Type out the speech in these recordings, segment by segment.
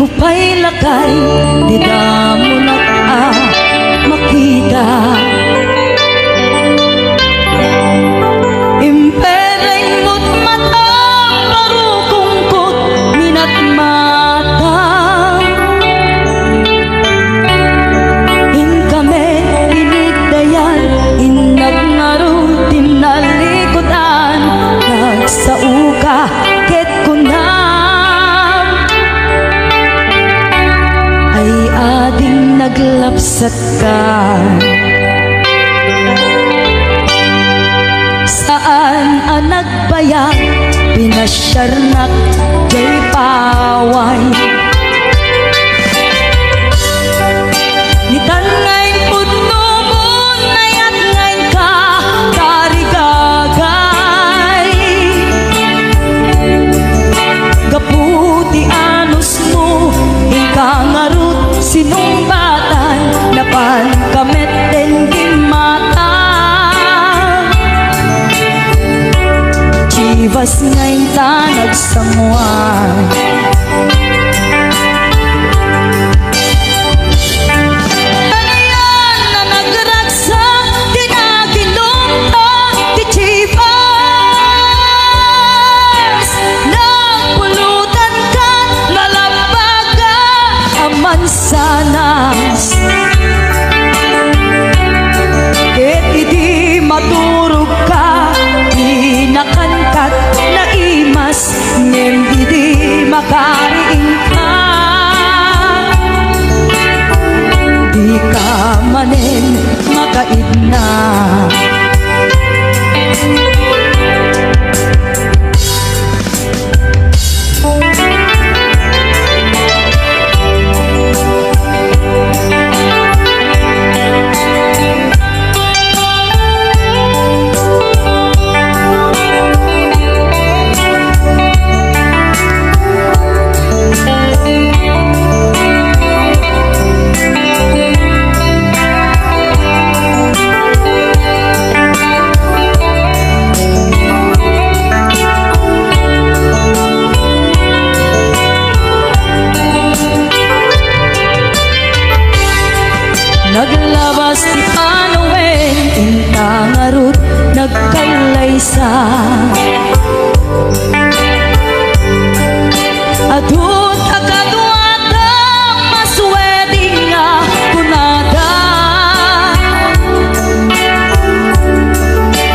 pa'y lakay, di na mo na makita. Impereng mo't mata, parukungkot, minat mata. Ingkame, inigdayan, inagnaro, tinalikodan, nagsauka, ket kunam. Ay ading naglapsat ka. Saan ang nagbayag, pinasyarnak kay paway. Nitan ngayon puno mo, nayat ngayon ka, tarigagay. Kaputi anus mo, ingkangarut sinumbatan, napan kamet tengking mata. Chivas ngayon tanag samuan. Ano yan na nagragsa, tinaginumta, di Chivas. Nagpulutan ka, nalabaga, aman sanas. Ket hindi maturog ka, inakankat na imas, ngem hindi makariing ka. Di ka manen makaidna. Naglabas ti Anuel, intangarut, nagkalaysa. Adut akaduata, masweding nga kunada.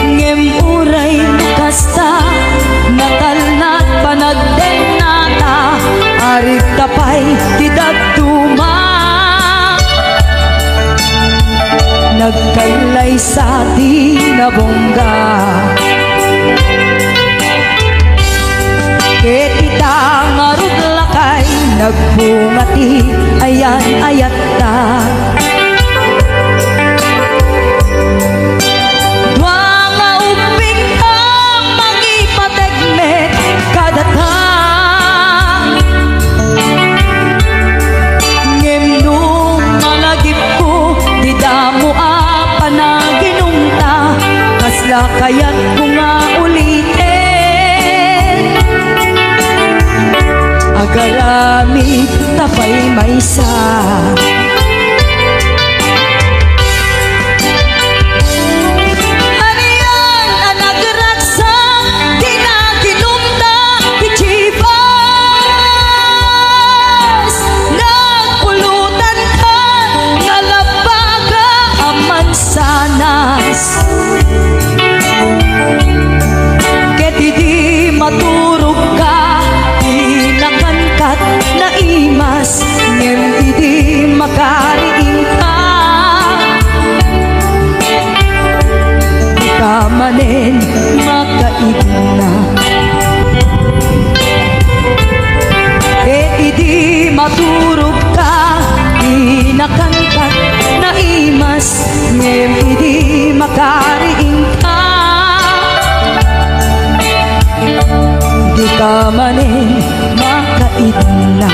Ngem uray kasta, natalnat panagdenata, arit tapay tidagtuma. Nagkailay sa di na bongga. Ket itangarut lakay, nagbungati, ayan ayat ta. Dua nga uping ka, magipategmet kadata. Ngem nung malagip ko, di damo panaginumta, kasla kaya't ko nga ulitin. Agarami tapay maysa. Ano yan ang nagragsa, di naginumta, di Chivas. Nagpulutan ka, nalabaga, aman sanas. Ket hindi maturog ka, inakankat na imas, ngem hindi makariing ka. Di ka manen makaidna. Ket hindi maturog ka, inakankat na imas, ngem hindi makariing ka. Di ka manen makaidna.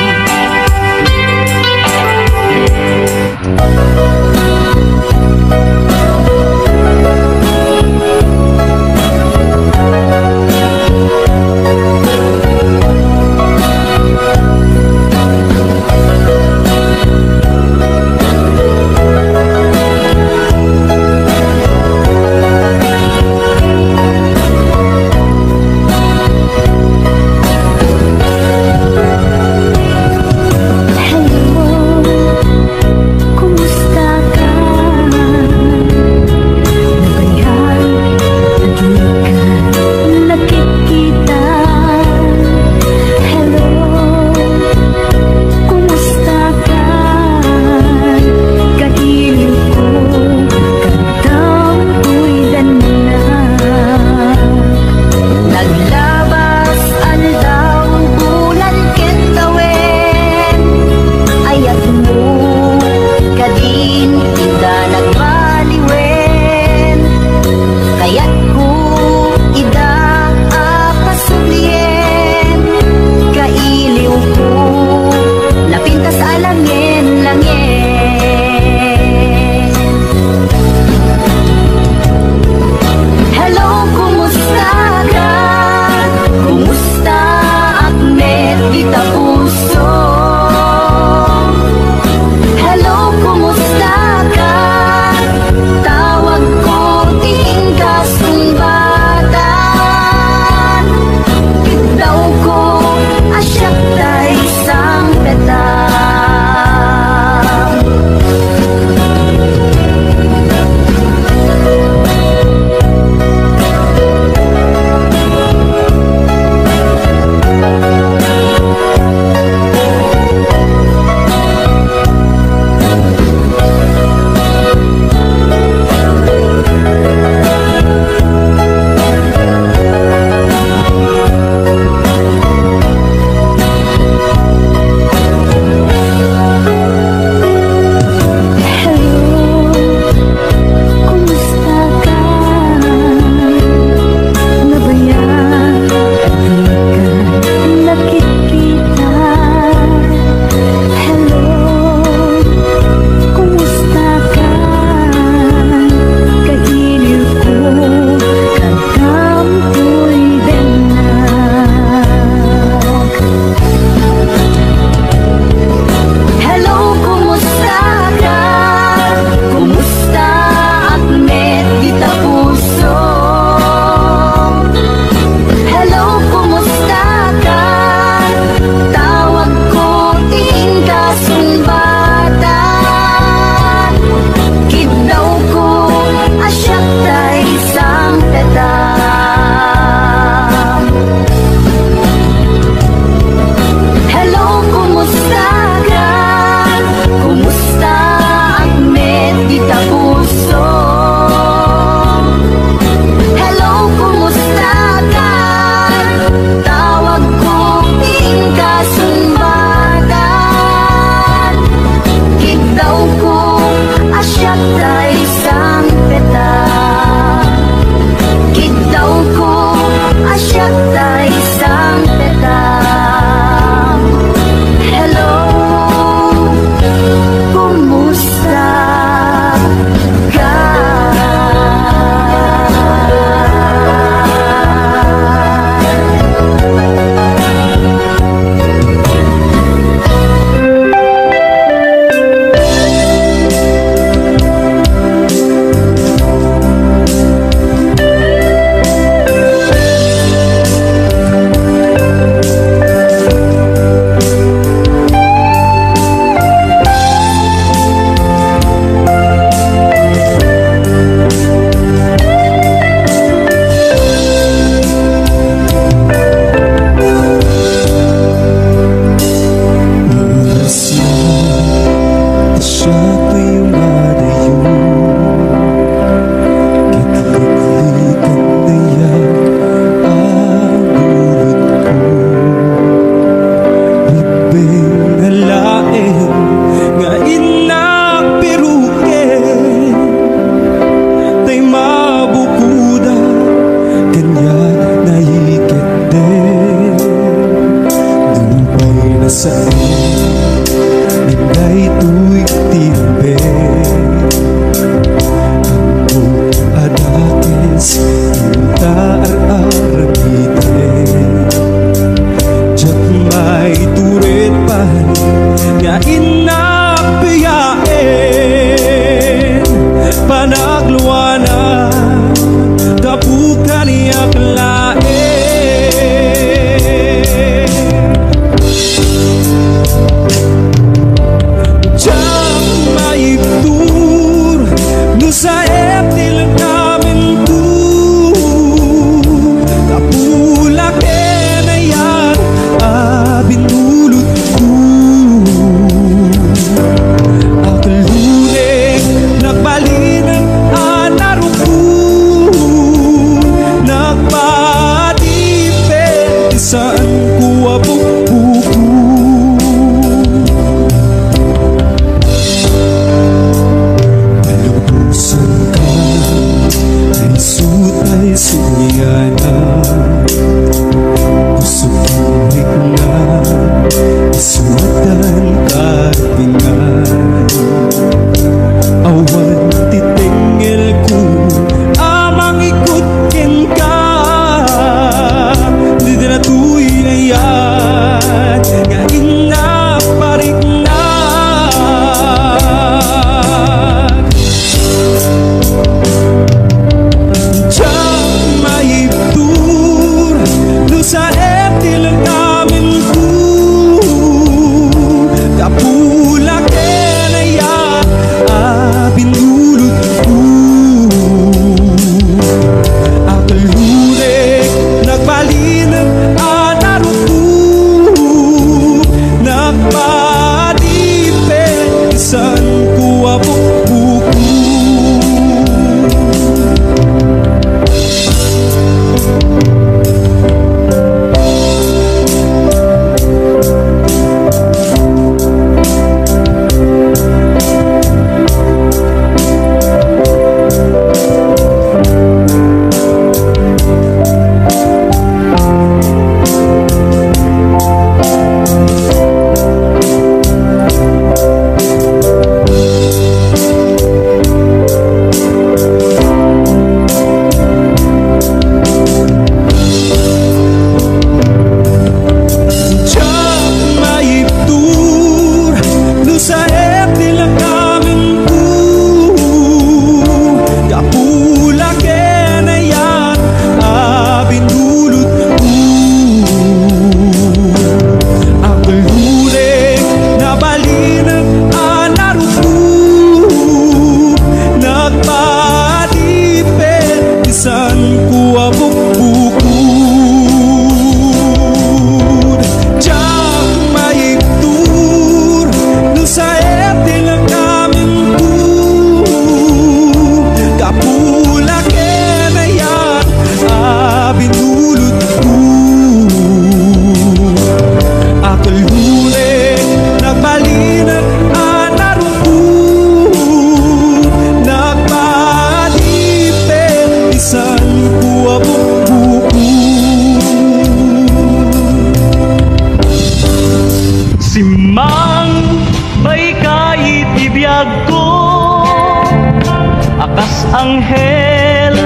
anghel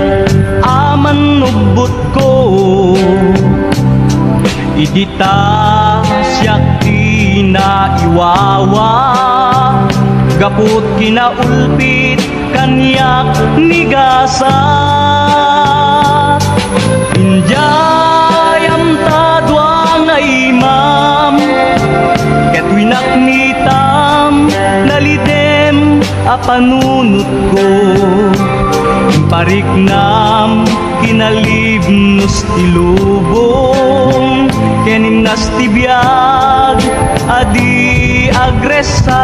aman nugbot ko idita siyak tinaiwawa gaput kinaulpit kanyak nigasa injayam tadwa nga imam ketwinak nitam nalidem apanunot ko pariknam kinalibnos tilubong kenim nas tibiyag adi agresa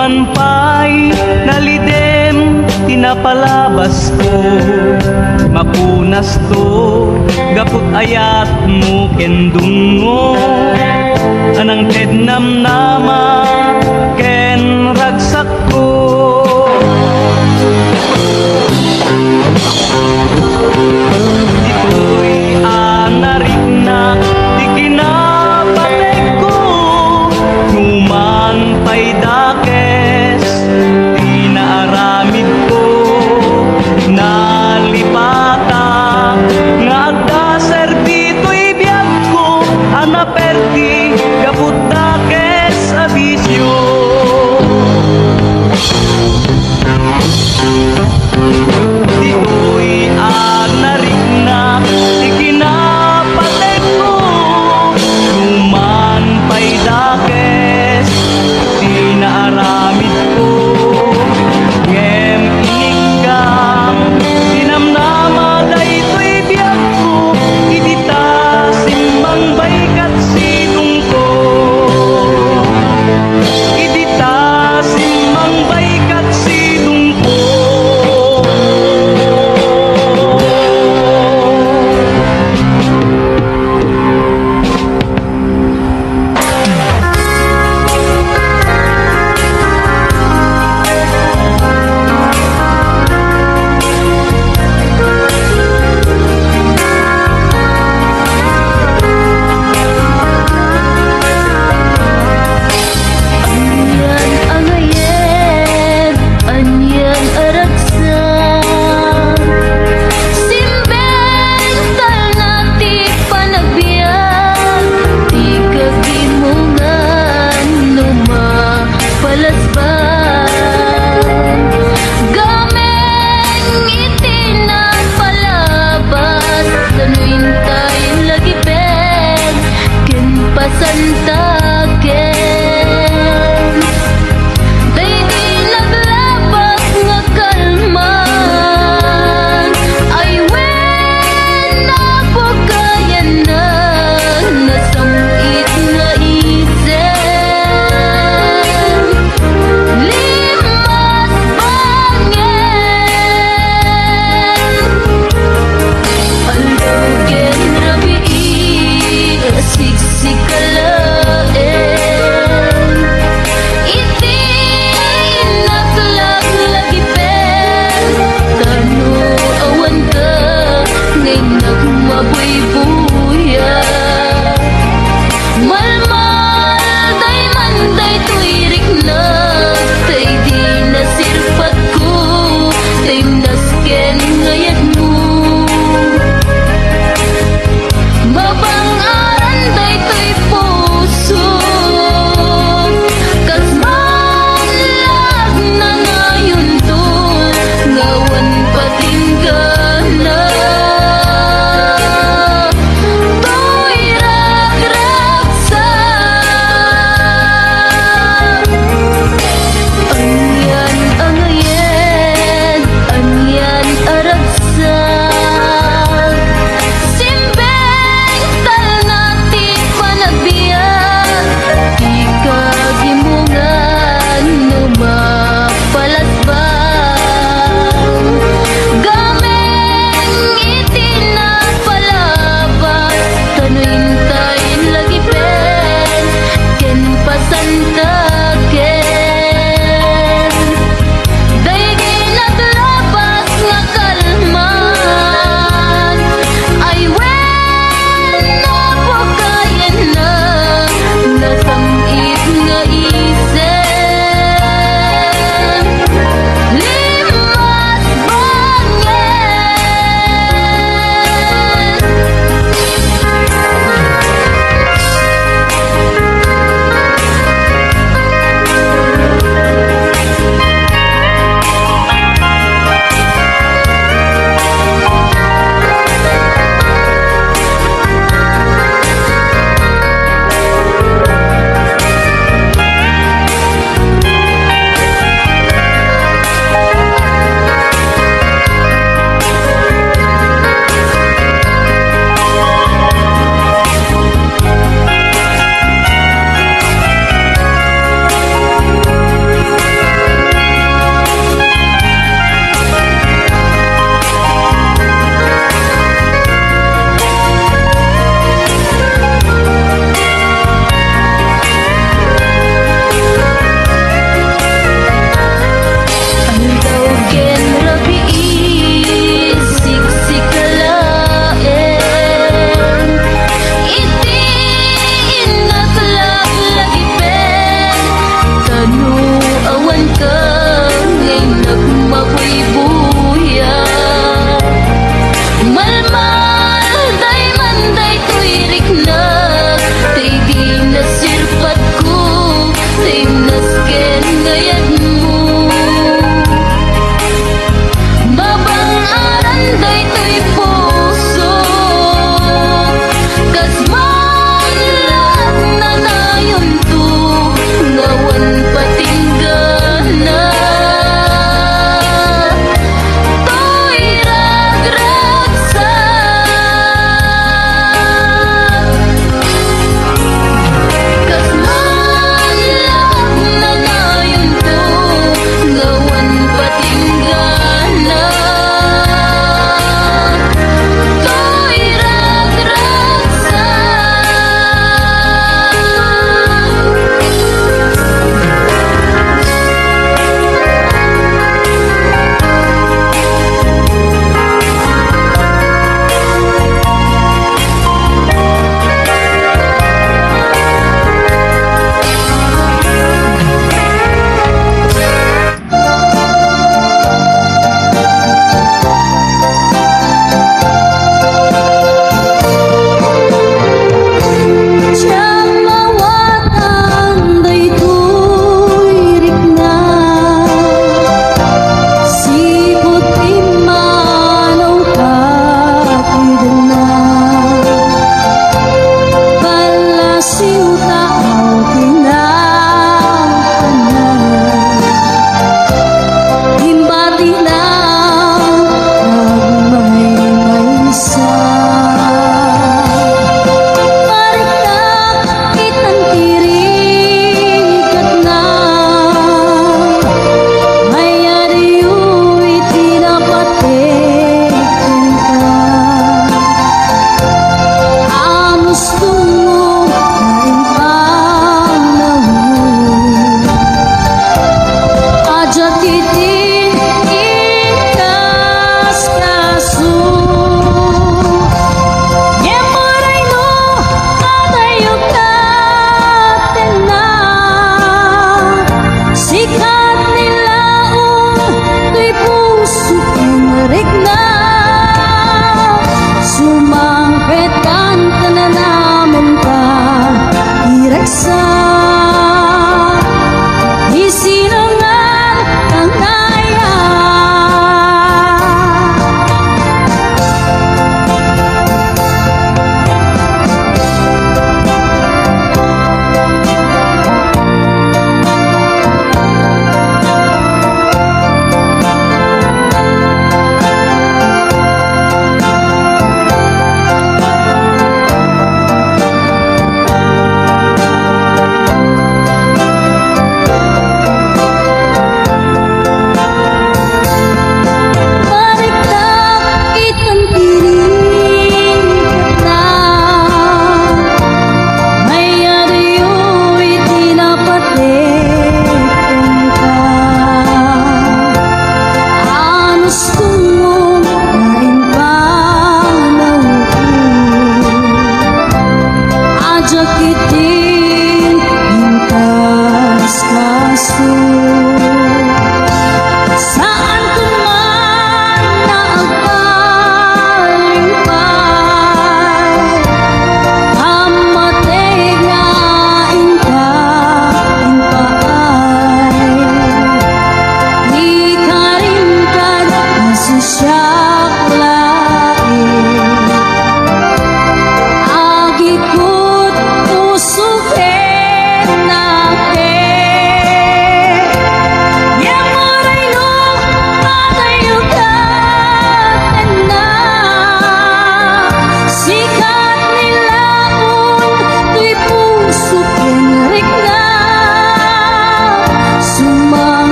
man pa'y nalidem, tinapalabas ko, mapunas to, gaput ayat mo kendung mo, anang kednam nama, ken ragsak ko. Ito'y anarik na, di kinapatay ko, numan pa'y dakes, di naaramid ko, nalipata, nga agda serbito'y biyag ko, anaperti, gaput dakes,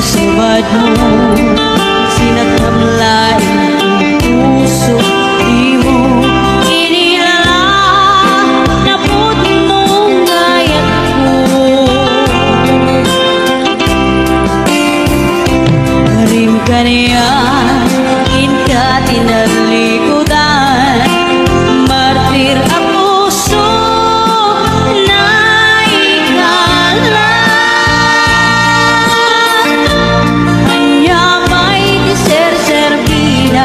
subad mo, sinatamlain ang puso, di mo inilala, napod mong gayat ko. Karim ka niya, inka tinalikudan, martir ang puso na ikala. Kanya may ser-serbina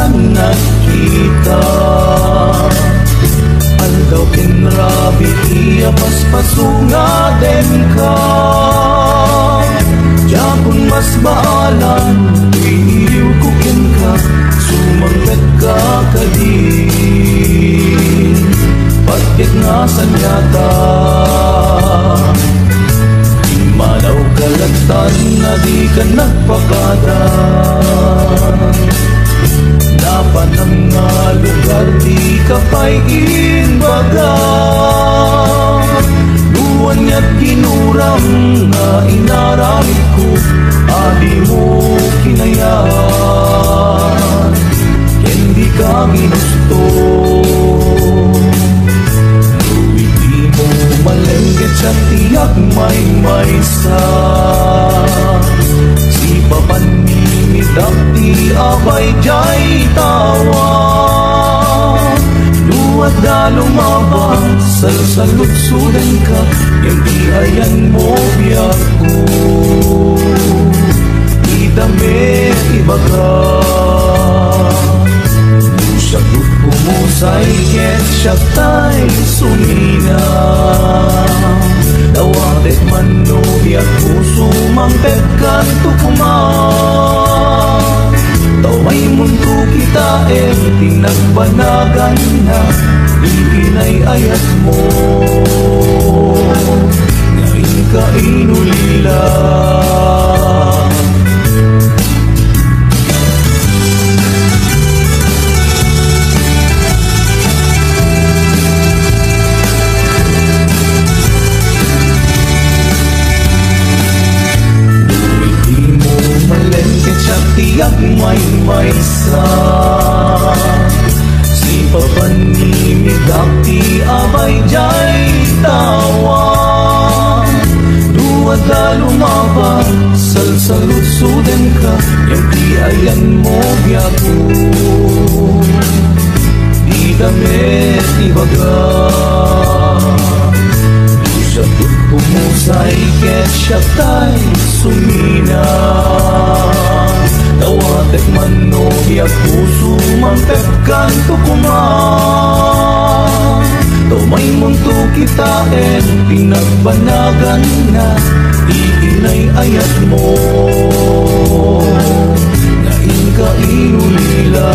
Nakita Aldaw kinrabi iya paspasunga den ka Diapun mas baalan Iliw kukin ka Sumangkat ka kadin Pagkit nga sanyata Di manaw kalagtan na di ka nagpakada Dapat ang nga lugar di ka pa'y inbaga Luwan niya't ginuram nga inaramid ko Adi mo kinayan Hindi ka ginusto Luwiti mo malengket sa tiyak may maysa Si papanimidap di abay jay tawa Luwat da lumabang Salsalutsudan ka Yang di ayan mo biyak ko Di damit ibaga Nusyakut pumusay Ket siya tay sumina Dawatet man no biyak ko Sumangpet kan tukuman Taway mundo kita tinagbanagan na Iinay ayat mo Ngayon ka inulila Tiyak may maysa Si papanimigak ti abay jay tawa Duwad da lumabang Salsalutsudan ka Yang ti ayan mo biyago Di damit ibaga Siya'y pumusay Ket siya tay sumina Tawatek man no biyak puso Mangtep kan tukuman Tumay mundo kita pinagbanagan na Iinay ayat mo Ngayon ka inulila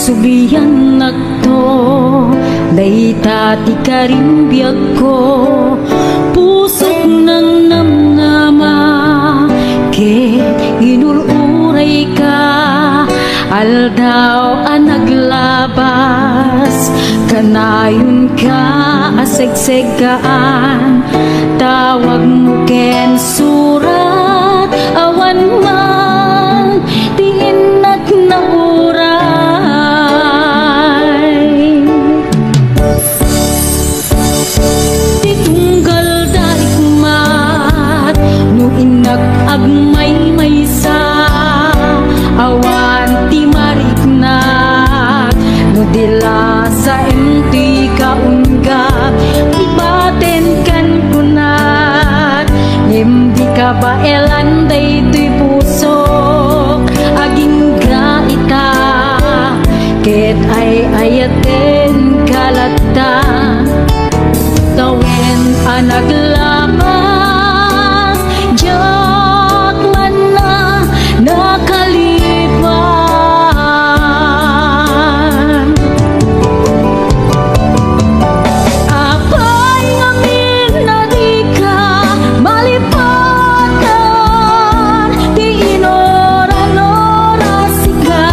Subiyan nagto Dayta ti karimbiag ko Pusok ng namnama Ket inuluray Aldaw ang naglabas, kanayon ka asegsegaan. Tawag mo ken surat, awan man tiinat na uray. Titunggal darikmat, no inag-agmay maysa, awan ti mariknat, no dila sa enti kaunggap, ibaten kan kunat, hindi ka ba elanday tuy pusok, aging gaita, ket ay ayaten kalata, tawen anak lapas, jak man na nakalipan. Apay ngamin na di ka malipatan, di inoran-oras ka,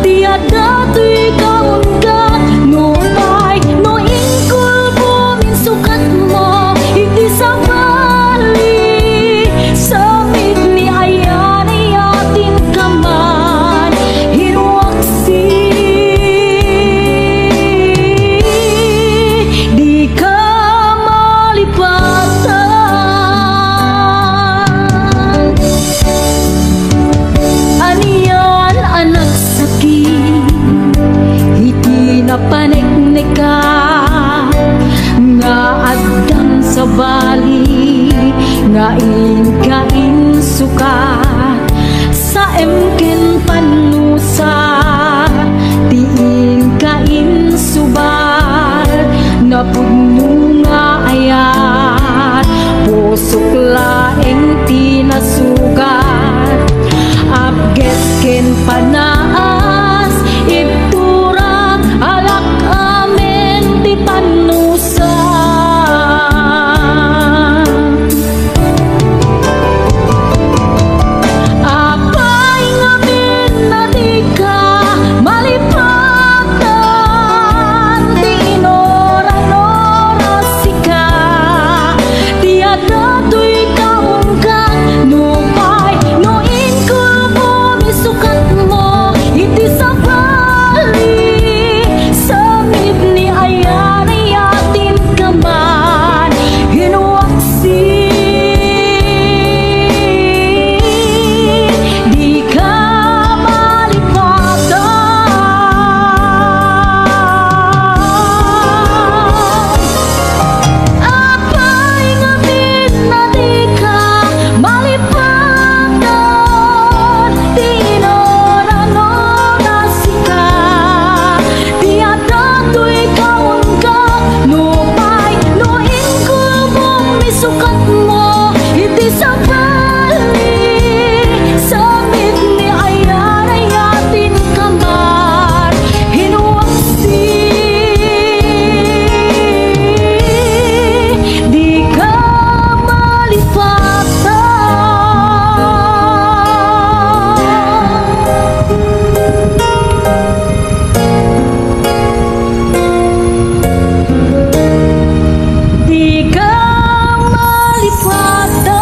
di adato'y kaunggap, no pay, no ingkol bumin sukat mo, hindi sa bali, samit ni ayan ay atin kaman, hinuaksi, di ka malipatan. Aniyan anak sakit, hiti na panek-nek ka, nga adang sa bali, nga in sukat, sa emken panusa, tiin kain subat, na pudno nga ayat, pusok laeng tinasugat, abget ken panaas, ibturang alak amen ti panusa. Apay ngamin na di ka malipatan, di inoran-oras ka, di adato'y kaunggan, no pay, no ingkol bumi sukat mo, iti sa bali, samit ni ayan ay atin kaman, hinuaksi, di ka malipatan. Apay ngamin na di ka malipatan, di inoran-oras ka, di adato'y kaunggap, no pay, no ingkol bumi sukat mo, iti sa bali, samit ni ayan ay atin kaman, hinuaksi, di ka malipatan. Di ka malipatan.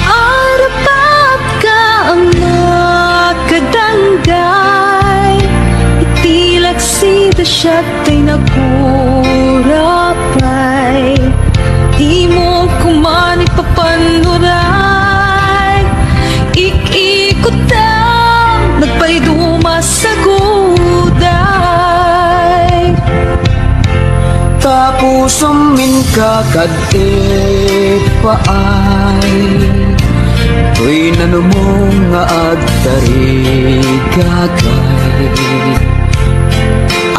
Arapat ka ang nakadanggay, itilak sida siya tay nakurapay, di mo kuman ipapanuray, ikikot ang nagpayduma sa guday. Tapos amin kakadte paay, tuy nanumong nga agtarig gagay,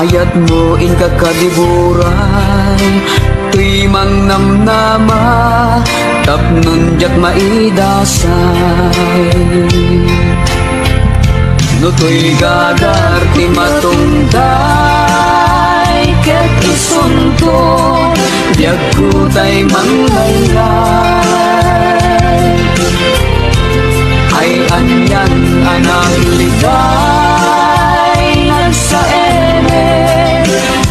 ayat mo in kakadiburay, tuy mang namnama tapnon jak maidasay. No tuy gagar ti matungday ket isunto biag kutay manglaylay. Ay anyan anak ligay nagsaeme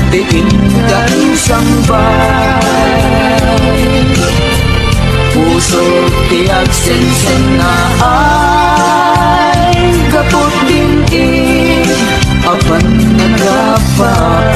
diin ka sambay. Puso ti agsensen na ay kaput din apan nagapay.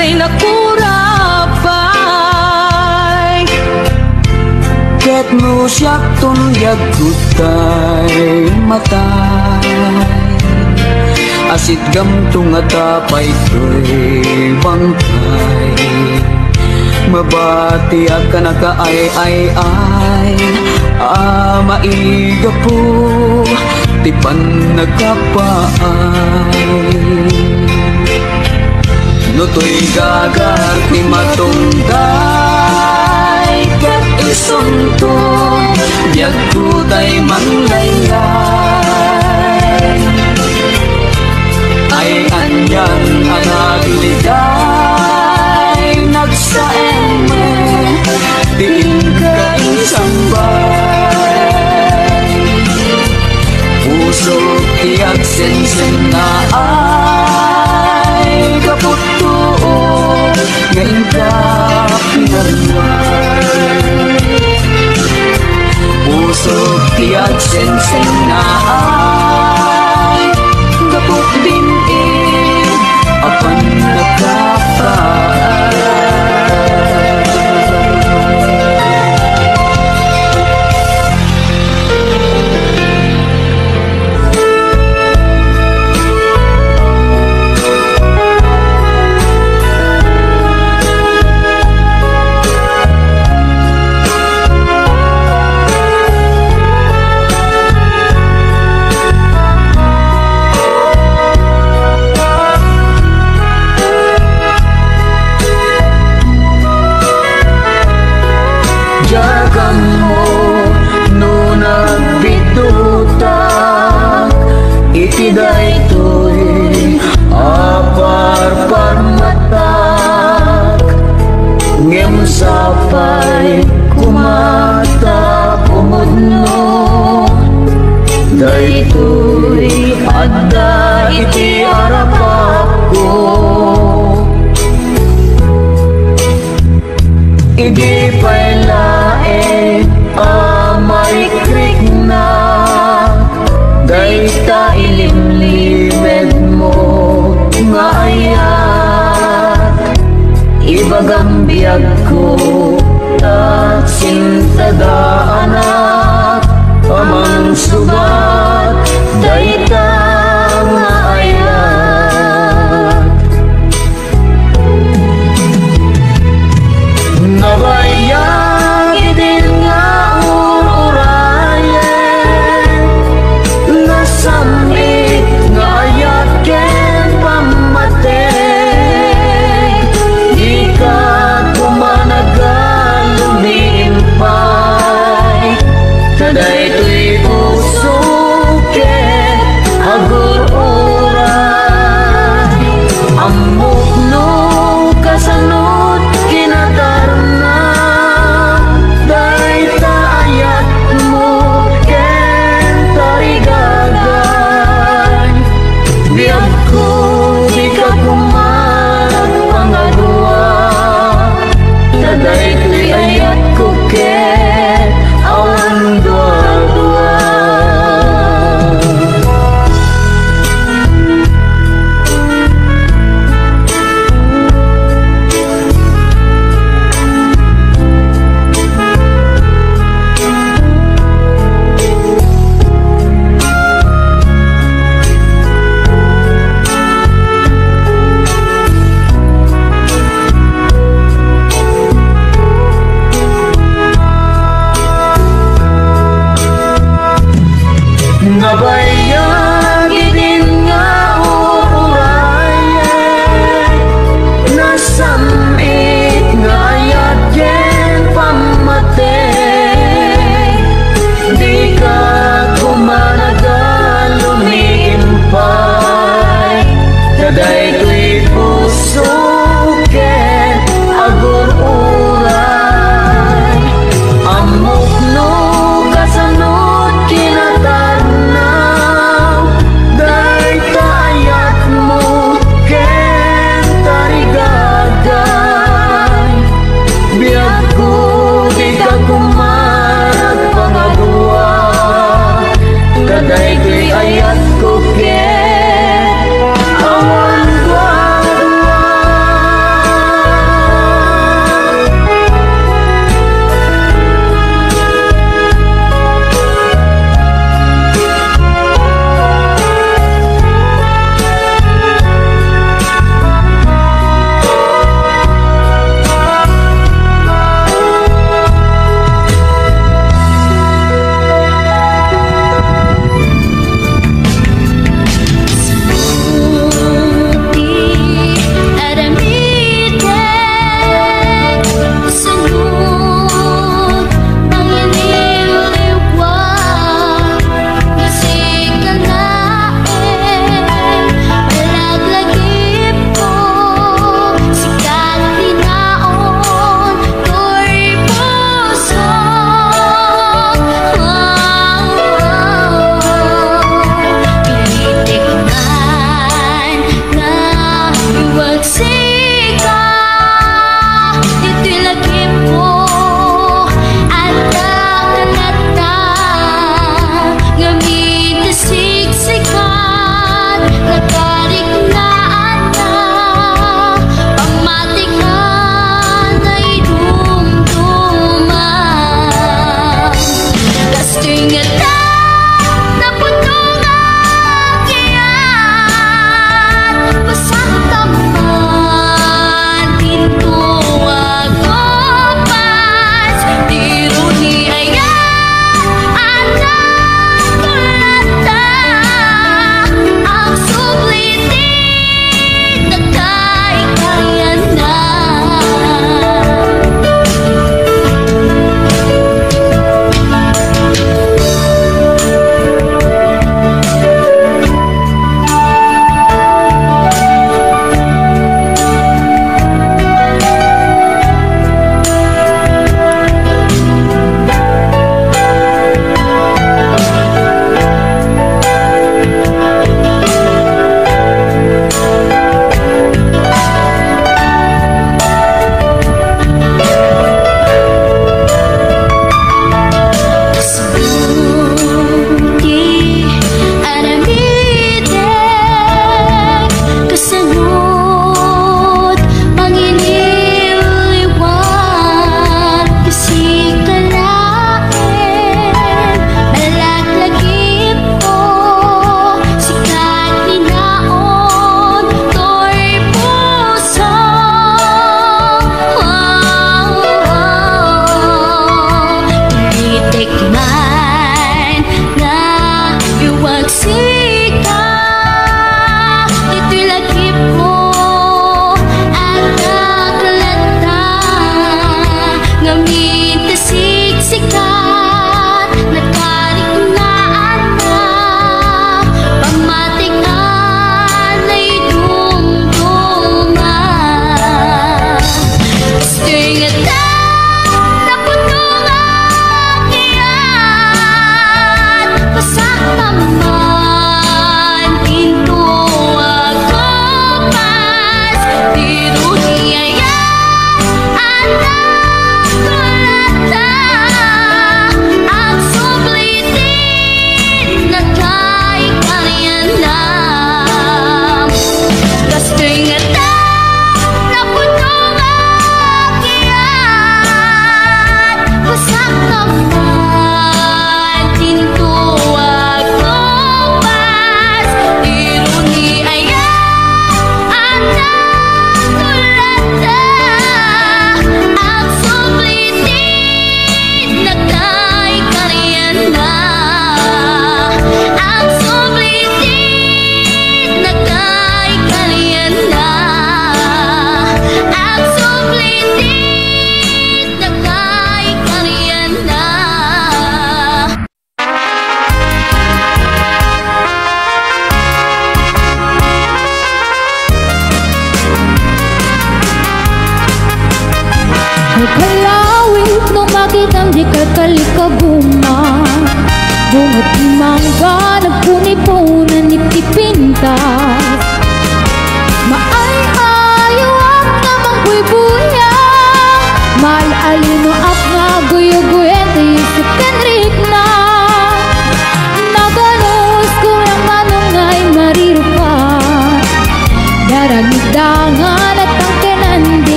Siya'y nakurapay ket mo siyak tunyag kutay matay. Asit gamtung atapay ko'y bangkay, mabati ka nakaay-ay-ay. Maiga po tipan nagkapaay. No tuy gagar ti matungday ket isunto biag kutay manglaylay. Ay anyan anak ligay nagsaeme diin ka sambay. Puso ti agsensen na ay kaput ngayon ka pinalway. Puso tiyag sensen na ay kaput din apan nagkapay. Daytoy apar-parmatak ngem sapay kumata pumudno. Daytoy adda iti arapako idi paylae amay krikna. Dayta ilimlimed mo nga ayat ibagam biyag ko at sintada anak amang sugat. Dayta nga ayat nabayang idin nga ururayan nasamit nga ayat ken pamatay. Di ka kumanagal lumimpay Kabayagi din nga urayan, nasamit nga yatyen pamatay. Di ka kumanagal lumiimpay, kaday ko'y puso ken agur-uray. Amok no kasanod kinatadna,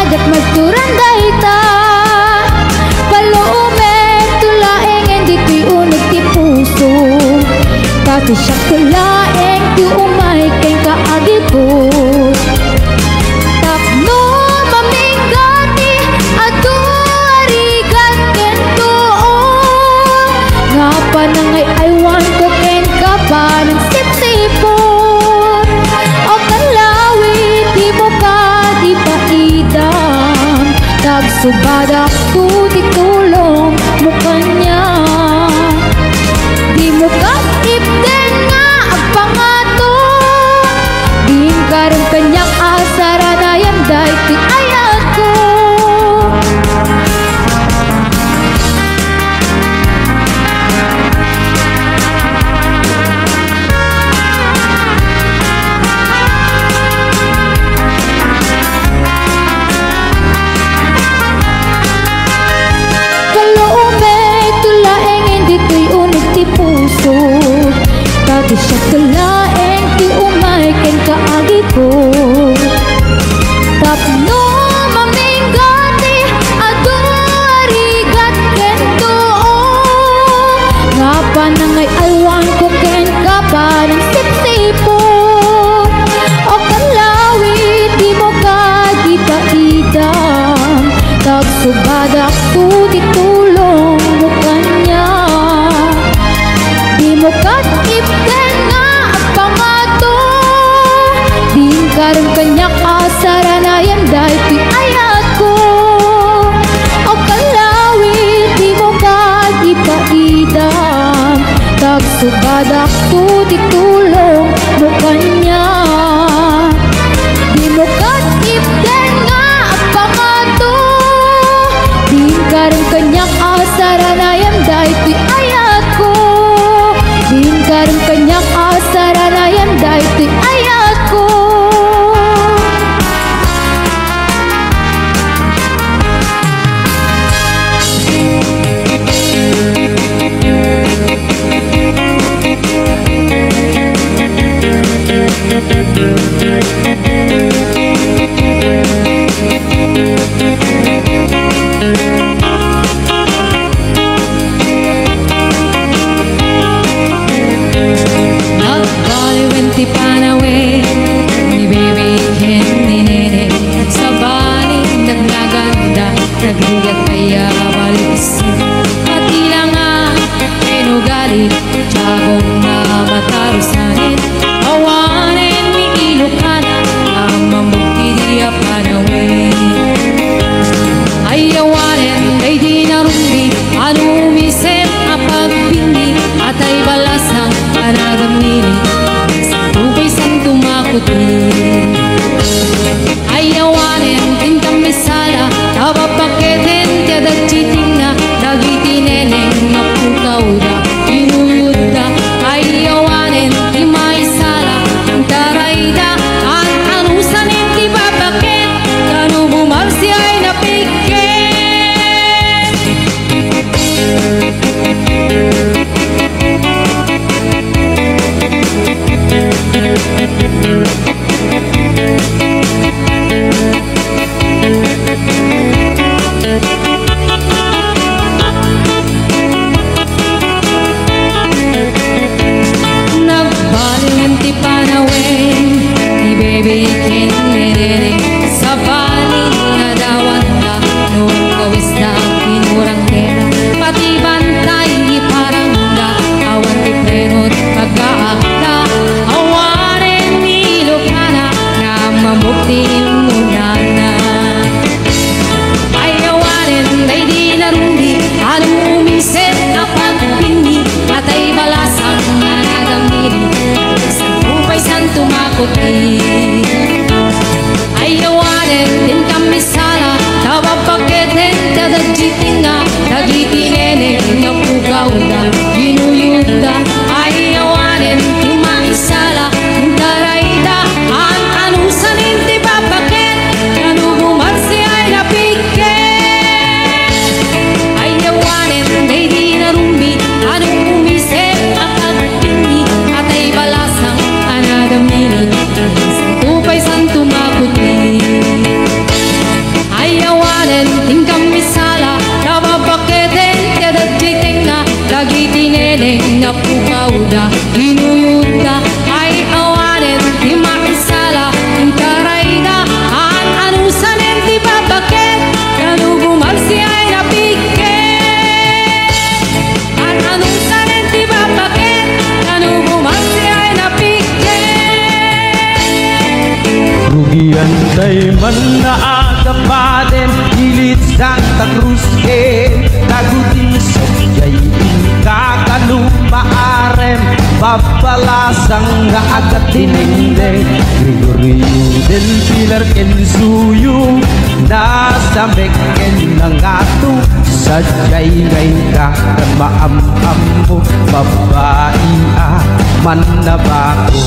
dat magturan dayta palume tulaeng hindi tuy unig ti puso pati siya tulaeng ti umay kay kaagi ko tapno mamingati adu arigat kento nga panangay I want ko ken ka pa ng sip-sipon o kalawit di mo ka di paidam tagsubad ako di tulong mo kanya di mo ka ipden nga ang pangato din karon kanyang asara na yan dahil ti ayat ko puso pati siya tulaeng ti umay ken kaagi ko tapno mamingati adu arigat ken tuo nga panangay alwan ko ken kapanang sip-sipon o kalawit di mo kagita idam tagsubad ako di tulong mo kanya mukat ipden nga ang pangato din karon kanyak asara na yan dahil ti ayat ko o kalawit di mukat ipaidam tagsubad ako di tulong mo kanya di mukat ipden nga ang pangato din karon kanyak asara na yan dahil ti ayat ko din karon kanyang asara na yan dahil ti ayat ko ti panawe ni baby ken ni nene sa baling nagnaganda nagligat kaya balisin pati lang nga enugali tiyagong na matarusanin awanen mi ilokana ang mamukti diya panawe ay awanen ay di narumbi ano umisip apagbindi at ay balasang panagamili ayawanen tintang misala tabapaketen tiada citinga dagiti neneng mapukauda inuyuda ayawanen imaisala taraida an anusanin ti babaket kanu bumarsi ay napiket nagbaling ti panawen ni baby ken neneng sa baling na dawan na nung kawis na pinurang kena pati bantay parang na awan ti prenot mag-aakla awanen nilokana na mamukti muna na ayawanen ay di narumbi anong umisip na pagpindi at ay balasang nanagamili sa upay san tumakuti ayawanen din kami sala tabapaketen tadagjitinga dagiti nene nga pugaw na ginuyuda ayawanen timaisala darayda an anusanin ti babaket kanu bumarsi ay napiket ayawanen ay di narumbi anong umisip at pagpindi at ay balasang anadamili sa tupay san tumakuti Tay man na agapaden Ilit Santa Cruz Tagutin sa jay kakalumaarem Papalasang nga agat dinengdeng Gregorio del Pilar ken suyu Nasa meken ng ato Sa jay ngay kakan maam-am mo Babae manabako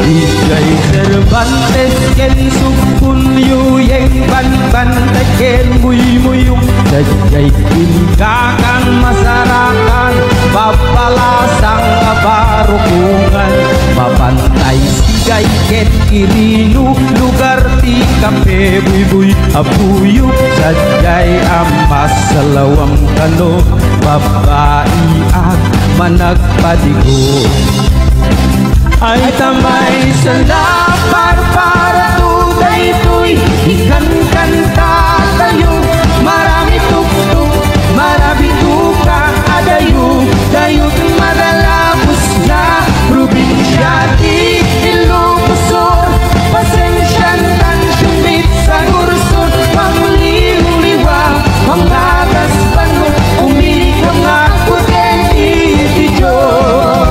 Ijay Cervantes ken sukun yuyeng ban-ban ken muy-muyung Sajay inkakan masarakan Papalasang kabarukungan Mapantay sigay ken kirinu Lugar ti kape buy-buy apuyo Sajay amas salawang kano Babae at managpadigo Ay tamay sa lapar para tuday-tuy Ikan kanta tayo Marami tuk-tuk, marami tuka Adayo, dayot madalapos na Probinsya di Ilocosur Pasensyan tan sumit sa gursur Pangliw-liwa, panglagas panong Umilikang ako din itidyor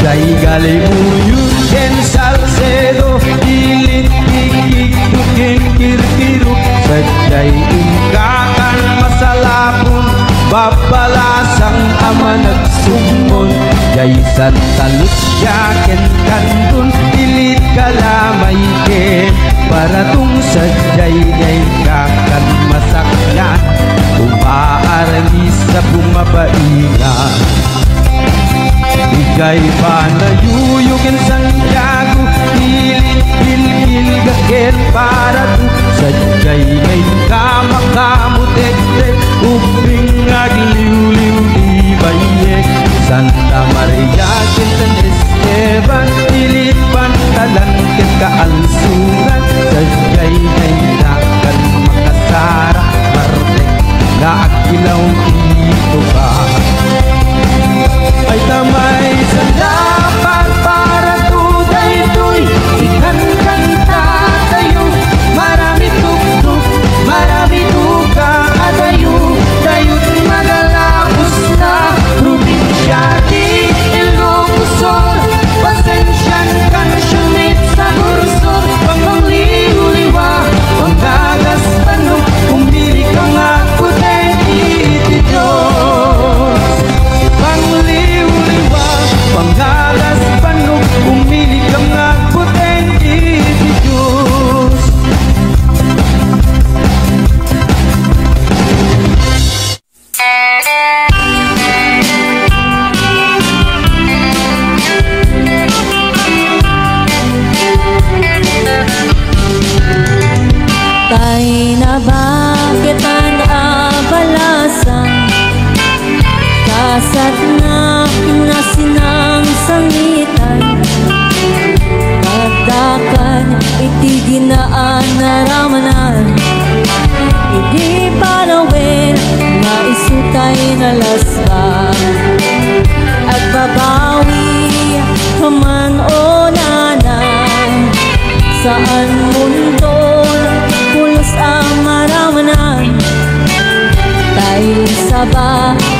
Jai Galimuyun ken Salcedo Ilit kikik tukin kirkiru Sajay ingkakan masalapun Babalasang ama nagsumon Jai Santa Lucia ken kantun Ilit kalamay ken Paratung sajay ingkakan masakyan Umaarali sa bumabaingan Igay panayuyukin Santiago Ilit-il-il gaken para tu Sajay ngayon kamakamutek-tek Uping agliw-liw di bayek Santa Maria ken San Esteban Ilit pantalan ken kaalsungan Sajay ngayon akan makasara Martek na agilaw ito ba Ay tamay sa lapang para tuday-tuy Ikan kanta tayo Marami tuk-tuk, marami tuka Adayo, dayot magalapos na Probinsya di Ilocosur Pasensyan kan sumit sa gursur Pangliw-liwa, panggagas tanong Umili ka nga kutay itidyor Pangliw-liwa, panggalas panong Umili ka nga puteng itidiyos Tay na bakit ang abalasan Kasat na inasinang sangitan Pagdakan iti ginaan naramanan Hindi palawin na isutay na lastan At babawi kaman o nanan Saan mundo pulos ang maramanan Tayo sa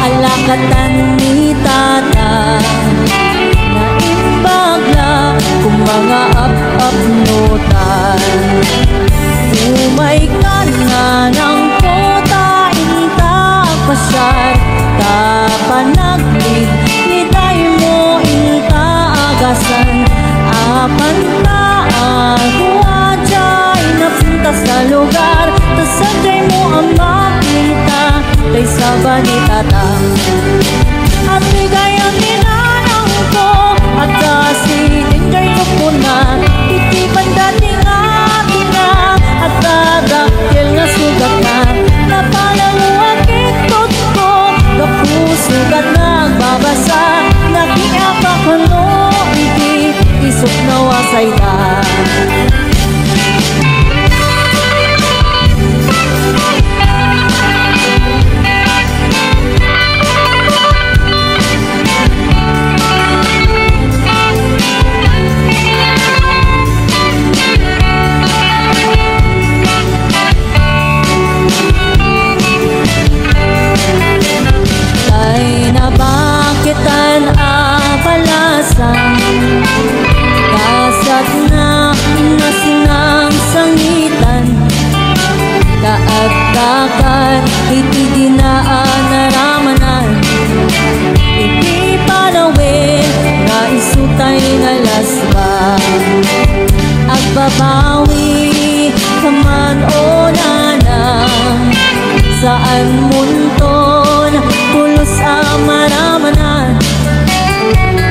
alakatan ni tata Naimbagla kung mga up-up-notan Umay ka na ng kota intak pasar Tapanaglit ni tayo mo inta agasan Apan taagwadjay napunta sa lugar Tasaday mo ang makita Tay saba ni tata At bigay ang ninanang ko At kasi tinjay ko po na Itipan dating atin na At dadakil nga sugat na Napalang uwakikot ko Gapusugat nagbabasa Nakiapak ano iti Isok na wasay na madalas ba agbabawi ka man o nanang saan munton pulos amaramanan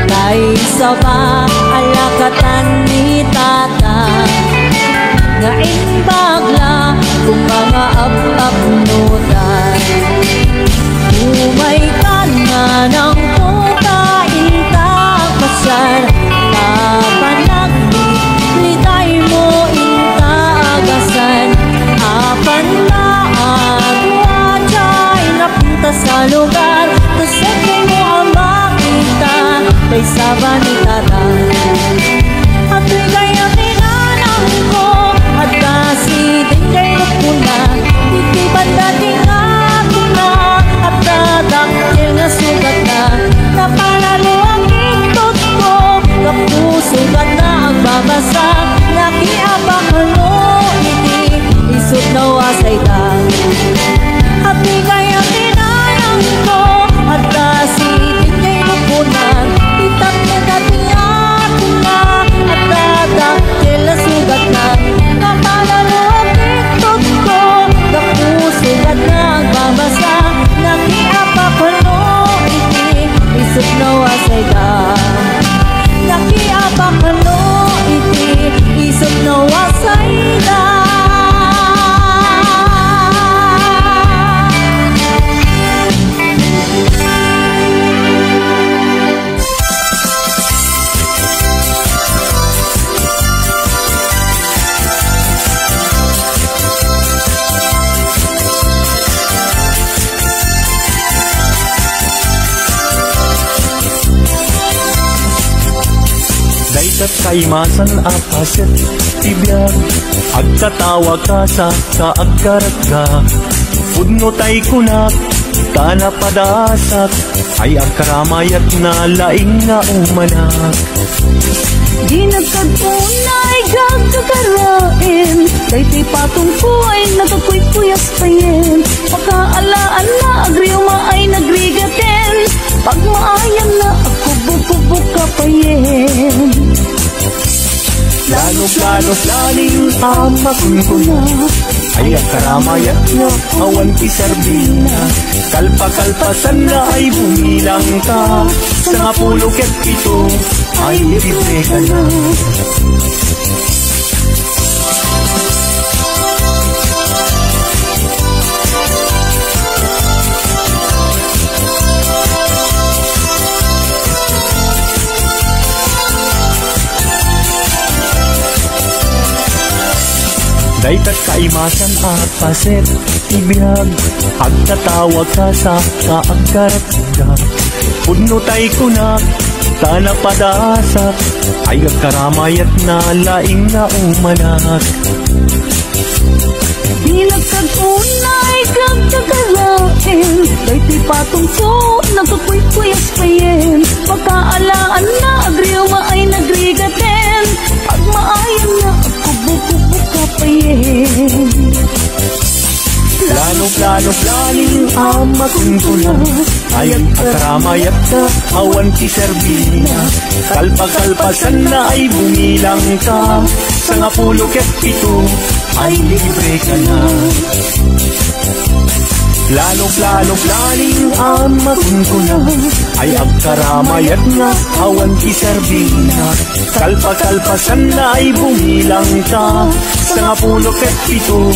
kay saba alakatan ni tata nga imbagla kung mga ap-apnutan umay ka nga ng pukain takpasan kapanagli litay mo intagasan apan taag wajay napunta sa lugar tasakay mo ang makita kay saban ni tata at kaya tinanang ko at kasi din kay lupuna hindi banda tingati na at dadakil na sugat na napanalo ang ikot ko kapusugat na ang babasa nakiabakalo iti isot na wasay ta at kaya tinanang ko at kasi din kay lupuna itak na dating ako na at dadakil na sugat na napanalo ang ikot ko kapusugat na ang babasa nakiabakalo iti isot na wasay ta nakiabakalo iti isot na wasay ta. Daytat kaimasan apaset tibiyag agkatawa ka sa kaagkarat ka pudno tay kunak kana padasak ay agkaramayat na laing na umanak Di nagkadunay gagkakarain Daytoy patong ko ay nagkakuy-kuyas payen Pakaalaan na agriuma ay nagrigaten Pag maayam na ako bukubuk ka payen Lanos laling amakun ko na ay ang karamayat na awan pisarbina Kalpa-kalpasan na ay bumilang ka Sa nga pulo ket pito ay libre ka na Daytat kaimasan at paset ibiyag agtatawag ka sa kaagkarat ka Pudno tay kunak tana padasak ay agkaramayat na laing na umanak Di nagkadunay gagkakarain Daytoy patong ko nagkakuy-kuyas payen Pakaalaan na agriuma ay nagrigaten Pag maayam na ako bukubuk ka payen Lanos laling amakun ko na ay ang akaramayat ka awan piserbina Kalpa-kalpasan na ay bumilang ka Sa nga pulo ket pito ay libre ka na Laling amakun ko na ay ang karamayat nga awan piserbina Kalpa-kalpasan na ay bumilang ka Sa nga pulo ket pito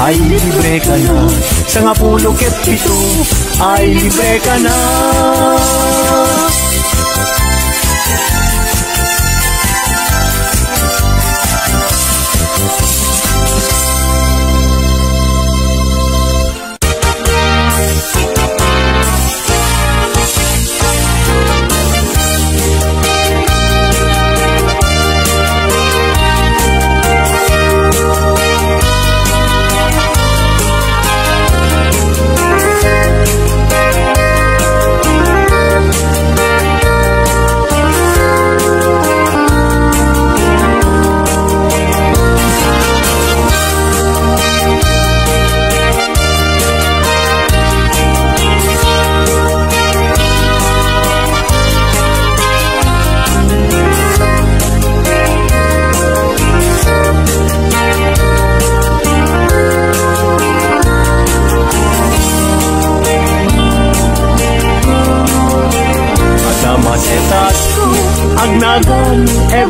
ay libre ka na Sa nga pulo ket pito ay libre ka na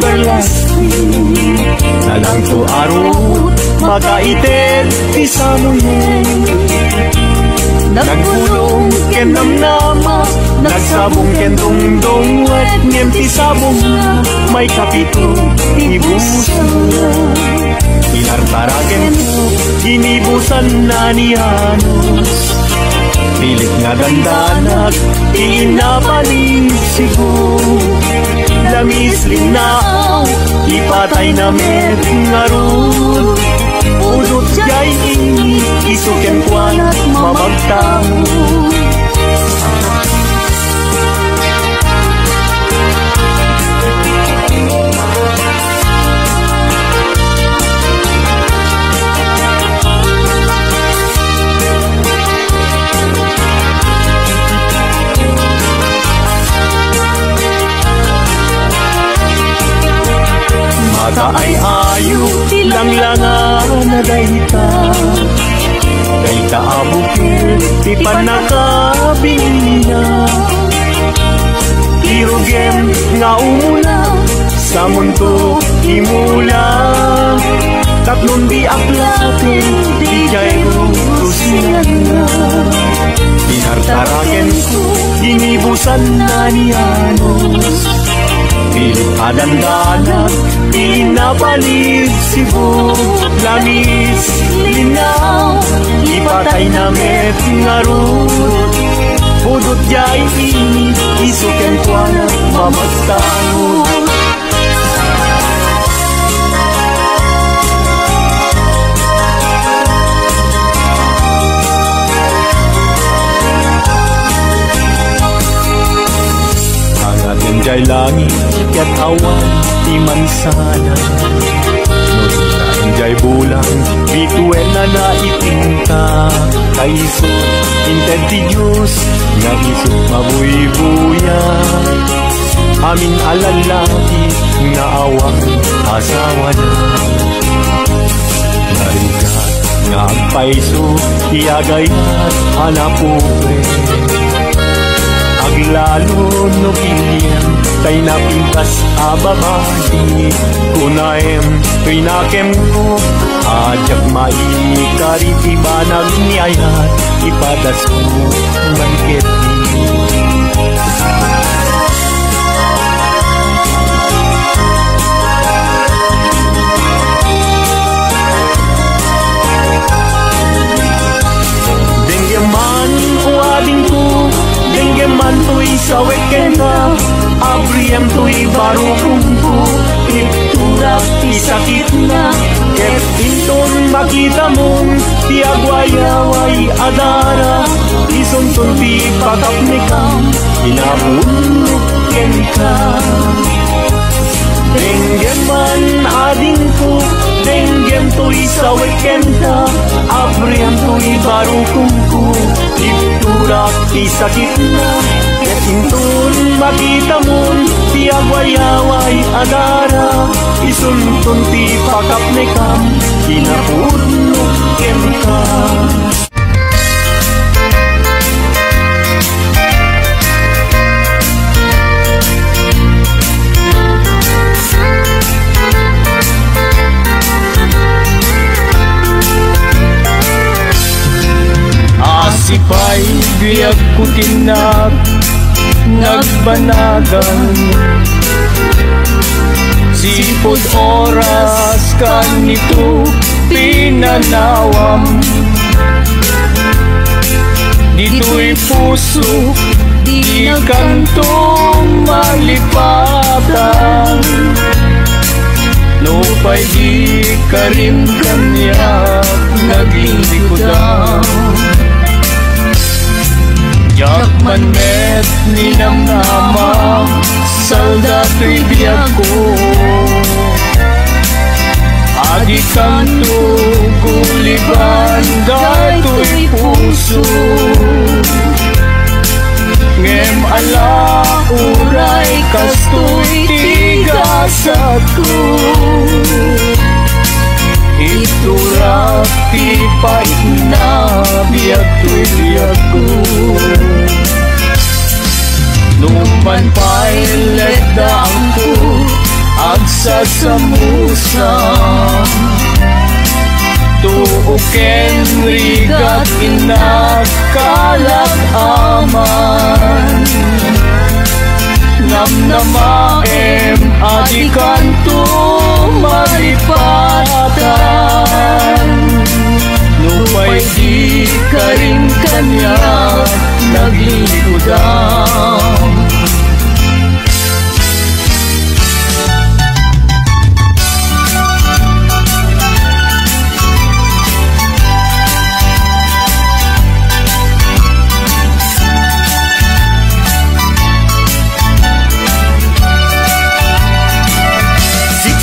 everlasting. Nalang to arot, makaitet ti Samuel. Nagpulong ken namnama, nagsabong ken dongdong, at ngem ti sabong na may kapito ibusan. Inartaragen ko, ginibusan na ni Hanos. Pilit nga dandanak, inabalik sigo. Lamis linao, ipatay na met ngarun. Udot jay ini, isuken kwan at mamagtamo. Mata ay ayo, langlangan na dayta. Dayta abukil, ti panakabing na. Kirugem nga umula, sa mundo imula. Tatlong di aklatin, di jayro tusinan na. Pinartaraken ko, inibusan na ni Hanos. Pilit adandanak, pinapalig sibo. Lamis, linaw, ipatay na met ngarut. Budot jay ini, isuken kwan at mamagtamo. Jay langit, ket awan, di mansana. Nung jay bulang, bituin na naitinta. Kaisot, inted ti Diyos, nga isot mabuy-buya. Amin alalaki, nga awang asawa na. Narigat, nga agpaiso, iagayat, hanapuwe. Aglalo no pilyan, tay napintas ababadi. Kunaem, pinakem ko, ajak maikariti banag niyayat, ipadas ko bangket ni. Denggeman uading ko, denggeman to'y sa wekenda, abriyem to'y barukungko, iturak isakit na, ket inton makita mong tiagwayaway adara, isunton ti pagapnikam, inabunok ken ka. Denggeman ading ko, denggem to'y sa wekenda, abriyem to'y barukungko, iturak isakit na, ket intun makita mon tiagwayaway adara, isunton ti pakapnekam, kinapudnok kem ka. Asipay biyag kutinag nagbanagan, sipod oras kanito pinanawam. Dito'y puso di kantong malipatan, lupay di karim ganyak naging likodan. Jakman met ninamnama, saldato'y biyag ko. Adi kanto guliban, dato'y puso. Ngem ala uray, kasto'y tigasat ko. Iturak ti pait na biyag to'y biyag ko. Numan pa'y letdaan ko, sa samusa tuuken rigat inakalat aman namnamaem adikan tu malipatan nupay di ka rin kanya naglikudan.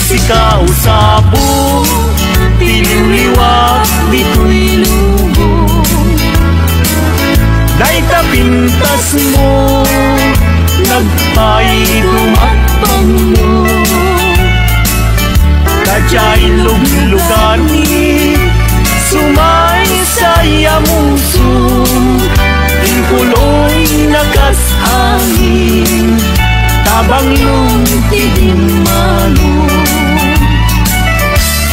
Ikaw sabo, tiliwliwat dito'y lubong. Dahil tapintas mo, nagpaidumatpang mo. Kadya'y luglugani, sumay saya musong. Inkuloy nakas-angin, tabang lungtidin malong.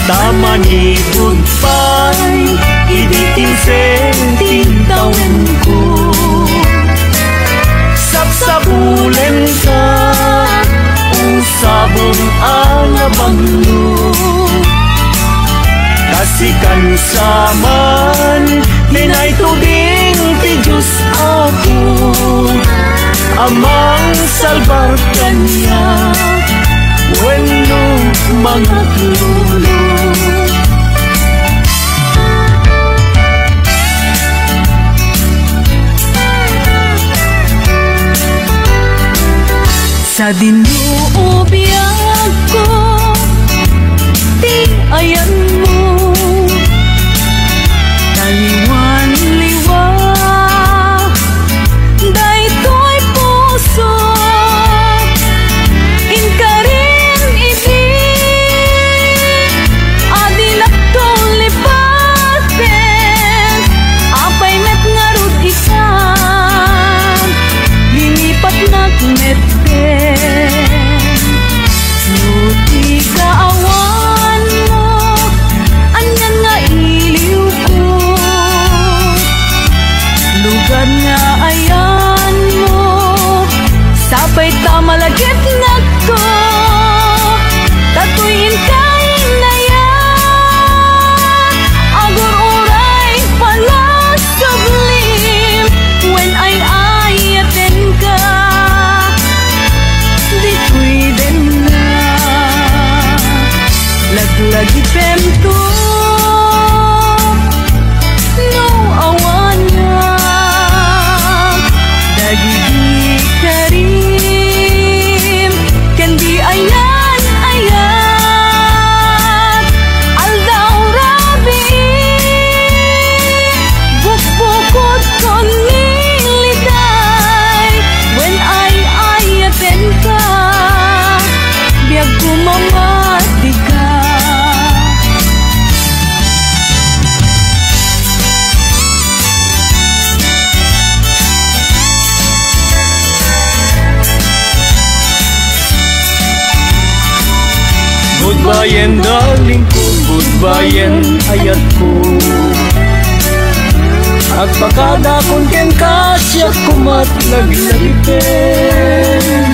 Tamani goodbye, idikinsen taon ko. Sapsabulen ka, usabong alabang mo. Kasikan saman, dinay tuding ti Diyos ako. Amang salbar kanya, wenno mga tulo. Sa dinuubiyag ko, di ayan mo. Taliwan-liwa, daytoy puso. Inka rin iti, adilak kong lipaten. Apay met nga rod ikan, linipat nagmet. Nuti kaawan mo, anyan nga iliw ko. Lugar nga ayan mo, sapay tamalagit nga ko. Tatuyin kain na yan, agur uray pala sublim. When ay ayaten ka, lagi pemto no awanya dagi karim kendi ayan ayan aldaw rabi bukbukot kon nilitay when ay ayaten ka biag kumamati ka. Goodbye darling ko, goodbye ayat ko. At pagkada kung ken kasya kumat naglagiten.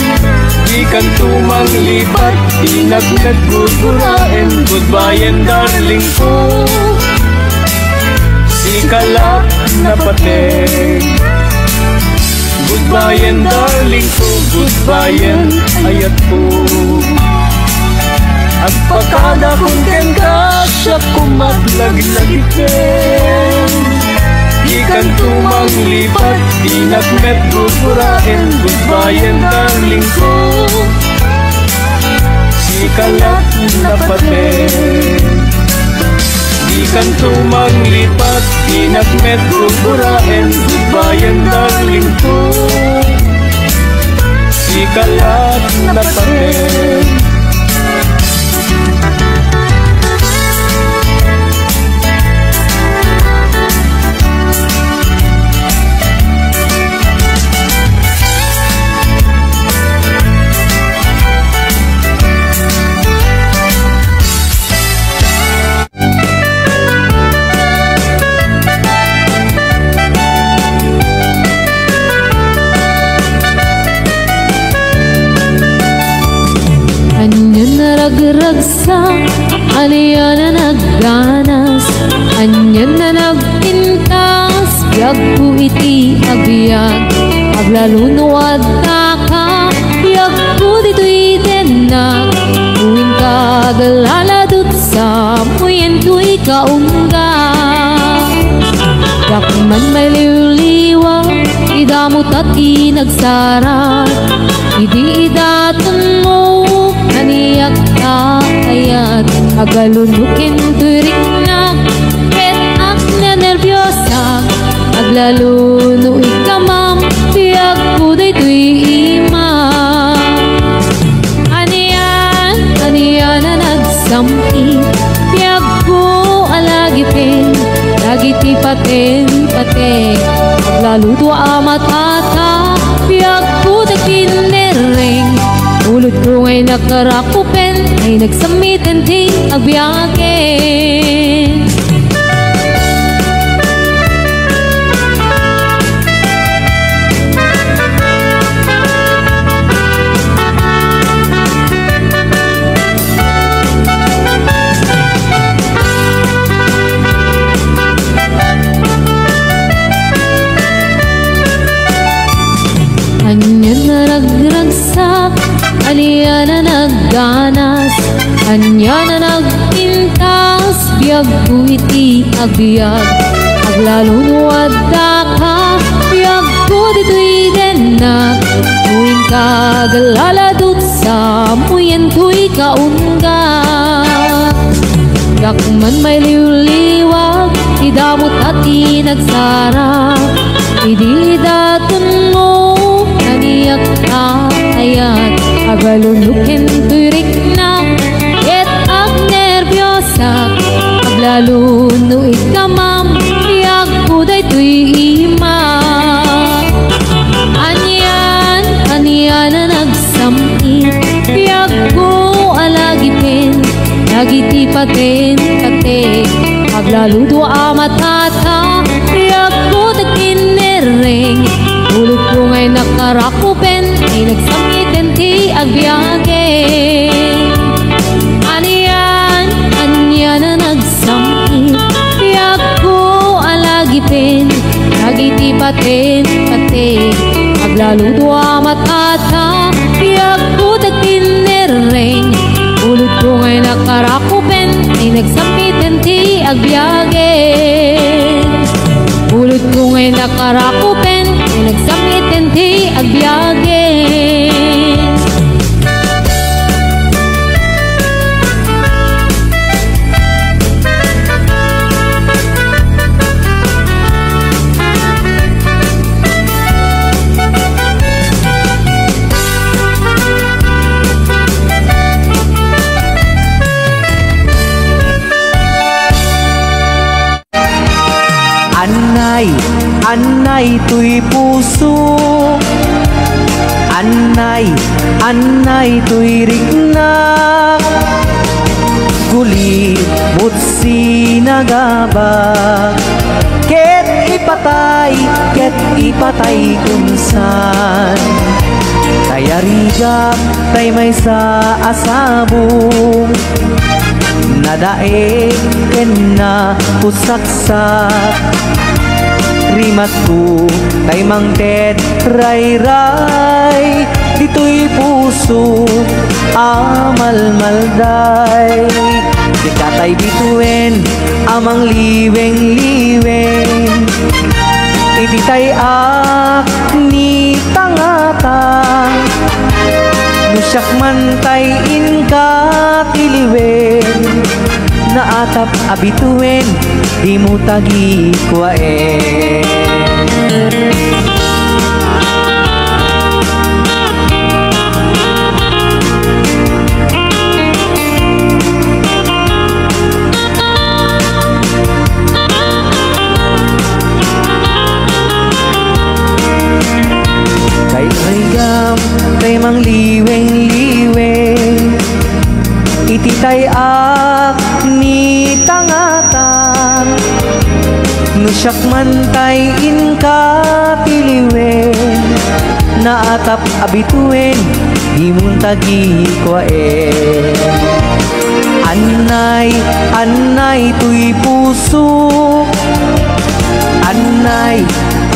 Di kan tumang lipat, di naggugurain. Goodbye darling ko, si kalap na pateng. Goodbye darling ko, goodbye ayat ko. At pagkada kung ken kasya kumaglaglagitin. Di kan tumang lipat, di nagmet gugurain. Goodbye darling ko, si kalat na paten. Di kan tumang lipat, di nagmet gugurain. Goodbye darling ko, si kalat na paten. ragsak, aliya na nagganas, anyan na nagpintas, biyag po iti agbyag, aglaluno at taka, biyag po dito'y denak, tuwing kagaladot sa puyen to'y kaungga. Yakman may liwliwa, idamot at inagsarat, idi idatun mo, naniyak ka kayat, agalunukin turik na, petak na nervyosa, aglaluno ikamam, biyag puday tuy ima. Aniyan na nagsampi, biyag po alagipin, lagiti paten, aglaluto amatata, biyag po takinereng, ulot ko ngay nakarakupen, ay nagsamitan ting agbiyakin. Anyan na nagragsak, aliya na nagganas, anyan na nagpintas, biyag po iti agbyag, aglaluno at daka, biyag po dito'y denak, tuwing kagaladot sa puyen to'y kaungga. Yakman may liwliwag, idamot at inagsara, idi datun mo, naniyak ka ayat, agalunukin turik na, et ag nervyosa, aglaluno ikamam, biyag puday tuy ima. Anyan na nagsamit, biyag po alagipin, lagiti paten, aglaluto amatata, biyag po takinereng, ulot ko ngay nakarakupen, ay nagsamitan ti agbyagin. Aniyan na nagsamit, biyag po alagipin, lagiti paten, aglaluto amatata, biyag po takinereng, ulot ko ngay nakarakupen, ay nagsamitan ti agbyagin. Ulot ko ngay nakarakupen, ay nagsamitan ti agbyagin. Anay tuy puso, anay tuy rignak, guli mutsi nagaba, ket ipatay kunsan, kaya rigap tay may sa asabong, nadae ken na pusaksak, rimat ko tay mang ted ray dito'y puso amalmalday, di katay bituin amang liweng-liweng, iti tay ak ni tangata, nusyak man tay inka tiliwen, naatap abituin di mo tagi kwaen. Kay rigam tay mang liweng-liweng, iti tay ak ni tangatan, nusyak man tay inka tiliwen, naatap abituin di mong tagi kwaen. Anay, anay tuy puso, anay,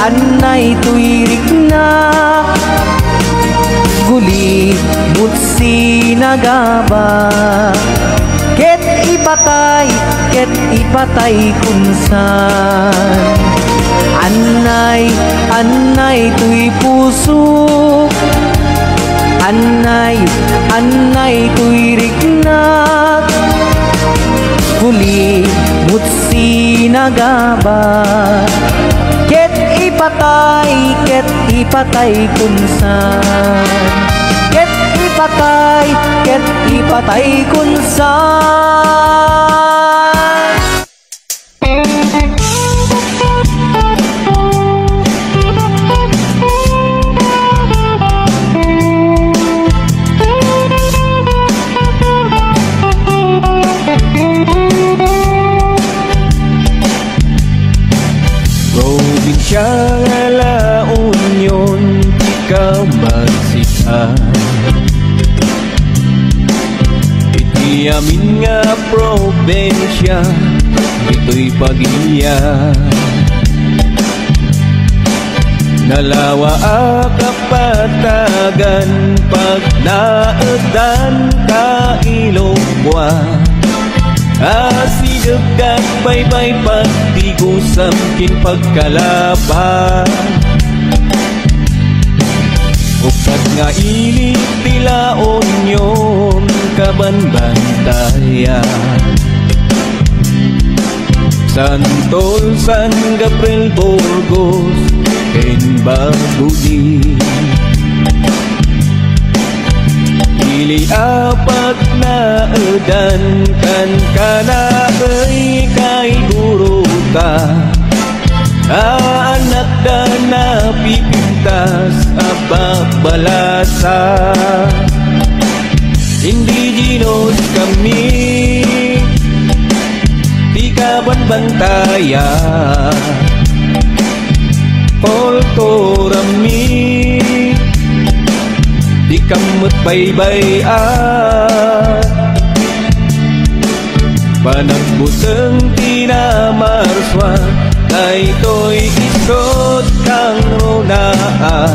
anay tuy rikna, guli mutsi nagaba. Ket ipatay kunsan. Anay, anay tuy puso, anay, anay tuy rikna, guli mutsi nagaba. Ket ipatay kunsan. Ket ipatay kunsan. Probinsya La Union, ikaw magsika. Iti amin nga probensya, ito'y Pagilya. Nalawa kapatagan, pag naedan ka Ilongwa. Asigap kat baybay pagtigusam kin pagkalaban. Upat nga ilit tilaon yung kabanbantayan. Santol San Gabriel Burgos ken Bagudi. Dili apat na edan kan kanay kay buruta. Anak dan napipintas abak balasa. Indigenos kami, di kabanbantaya. Poltorami, di kamut baybay-an. Panagbuteng tinamarswa, kay to'y isot kang runaa.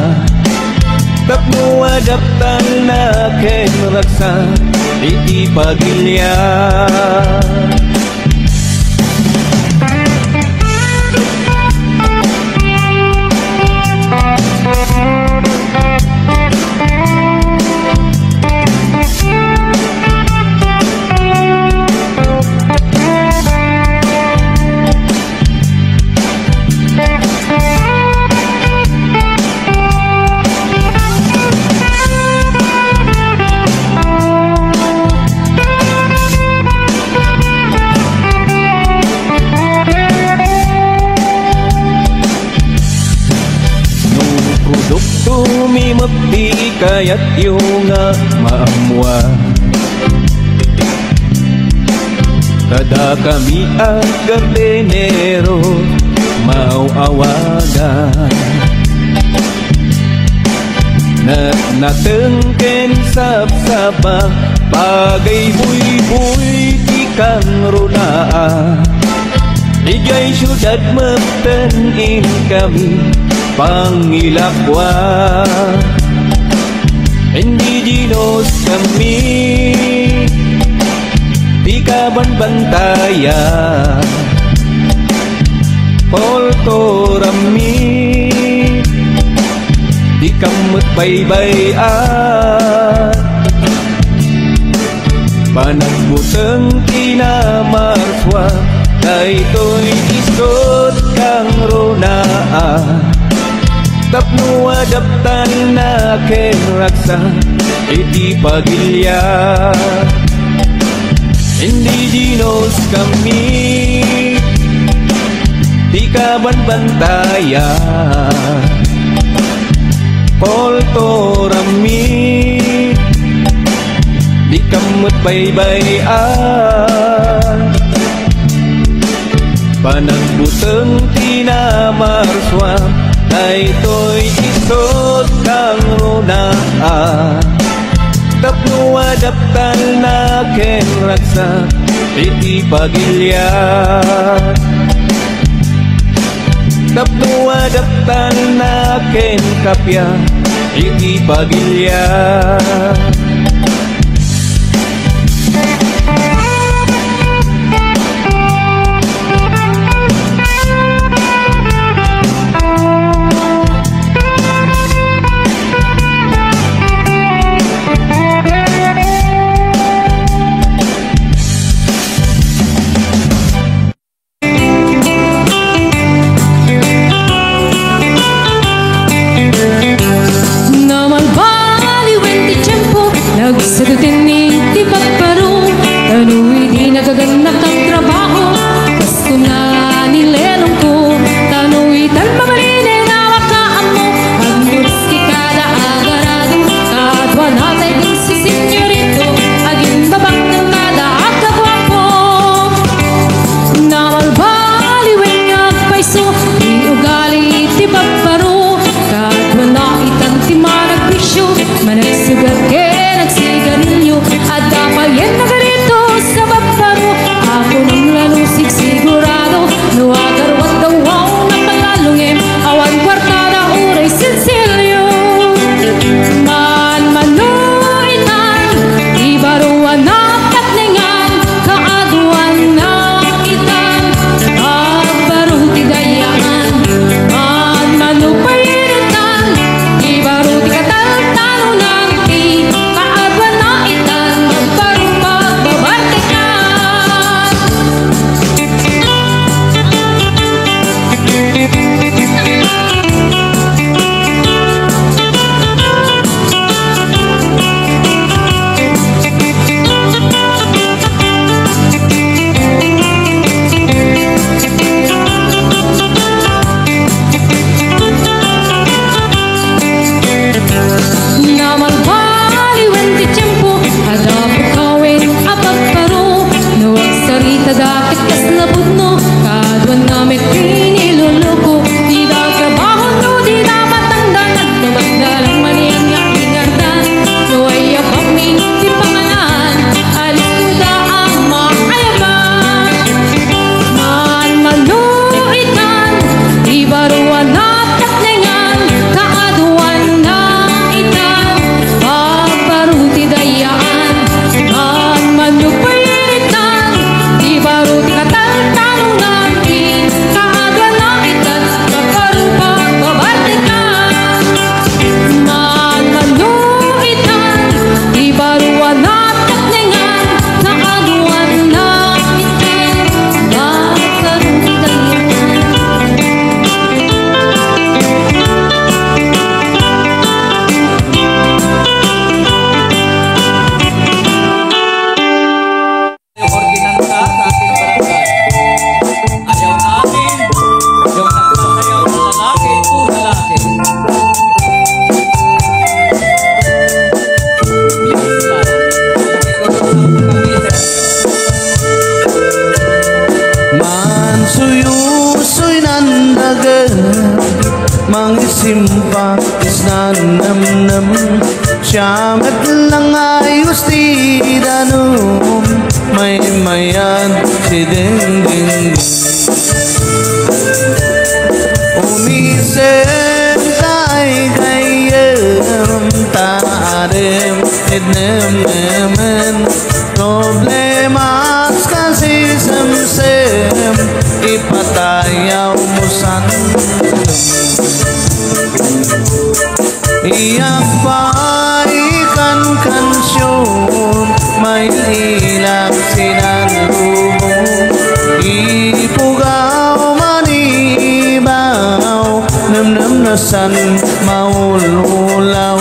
Tapno adaptan na ken raksa, iti Pagilya. Tumimapti kaya't yung maamwa. Kada kami ang gardenero mauawagan. Natengken sapsabak bagay buy-buy di kang runaa. Igay syudad maptenin kami pangilakwa. Indigenos kami, di kabanbantaya. Poltorami, di kamut baybay-an. Panagbuteng tinamarswa, kay to'y isot kang runaa. Tapno adaptan na ken raksa, iti Pagilya. Indigenos kami, di kabanbantaya. Poltorami, di kamut baybay-an. Panagbuteng tinamarswa, kay to'y isot kang runaa. Tapno adaptan na ken raksa, iti pagilya. Tapno adaptan na ken kapya, iti pagilya. Nagsagutin ni di pagparo, tanu'y di nagaganap ng trabaho. Gusto na nilelong ko, tanu'y talmamalinin na wakaan mo. Agmusti kada agarado, kadwa natay din si senyorito, aging babang ng kada agkagwapo. Namalbaliwin nga paiso, di ugali di pagparo, kadwa na itanti managpisyo, managsugat ke nagsigarilyo at dapayan na ganito sa pagparo. Ako nang lalusig sigurado, nuwagarwat daw ako na palalungin, awan kwartada uray sinsilyo. Man-manuitan, ibaruan na katningan, kaaduan na itan, agbaruti dayaan. Man-manupayiritan, ibaruti katal-talunan, dakit kas na budno, kadwan na may piniluloko. Di daw trabaho no, di dapat tangdan, nagkabagdalang maniyan nga ingardan. No ay apaming di pangalan, alis ko da ang makayaban. Man-manuitan, ibaruan na katningan, kaaduan na itan, agbaruti dayaan. Man-manupayiritan, ibaruti katal-talunan, kaadwan na itan, kaparupag babartikan. Man-manuitan, ibaruan na katningan, kaadwan na itan, kaparuti dayaan. Ordinansa sa ating barangay. Ayaw namin yung nagsasayaw na lalaki o lalaki. Yes, sir. Mansuyusoy nandagan, mangisimpak isnanamnam, siyamat lang ayos di danom, may mayan si ding-ding. Umisen tay kayam tarim idnem-nemen, problemas kasi sem-sem, ipatayaw mo sandam. Iyak pa ikan kansyon, may ilang sinalubong, ipugaw manibaw, namnam na san maululaw,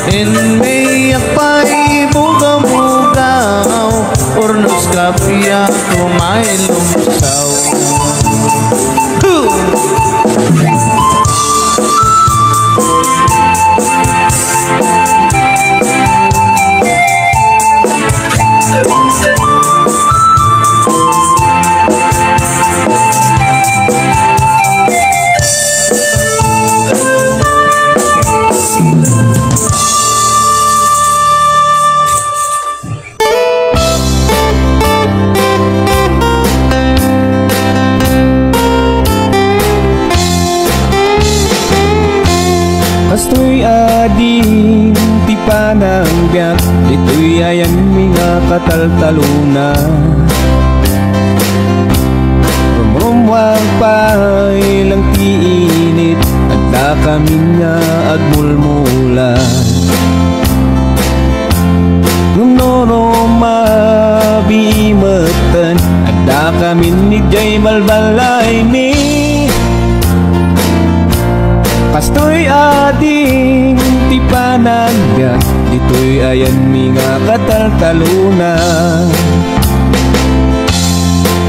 inmiyak pa ibugaw-bugaw, urnos kapya kumay lumsaw. Kastoy ading tipanang biyak, dito'y ayan mga kataltaluna. Rumrumbang pa'y lang tiinit, agda kami nga agmulmula. Ngunoro mabimatan, agda kami ni Jay balbalay ni. Kastoy ading tipanag biyak, dito'y ayan mga kataltaluna.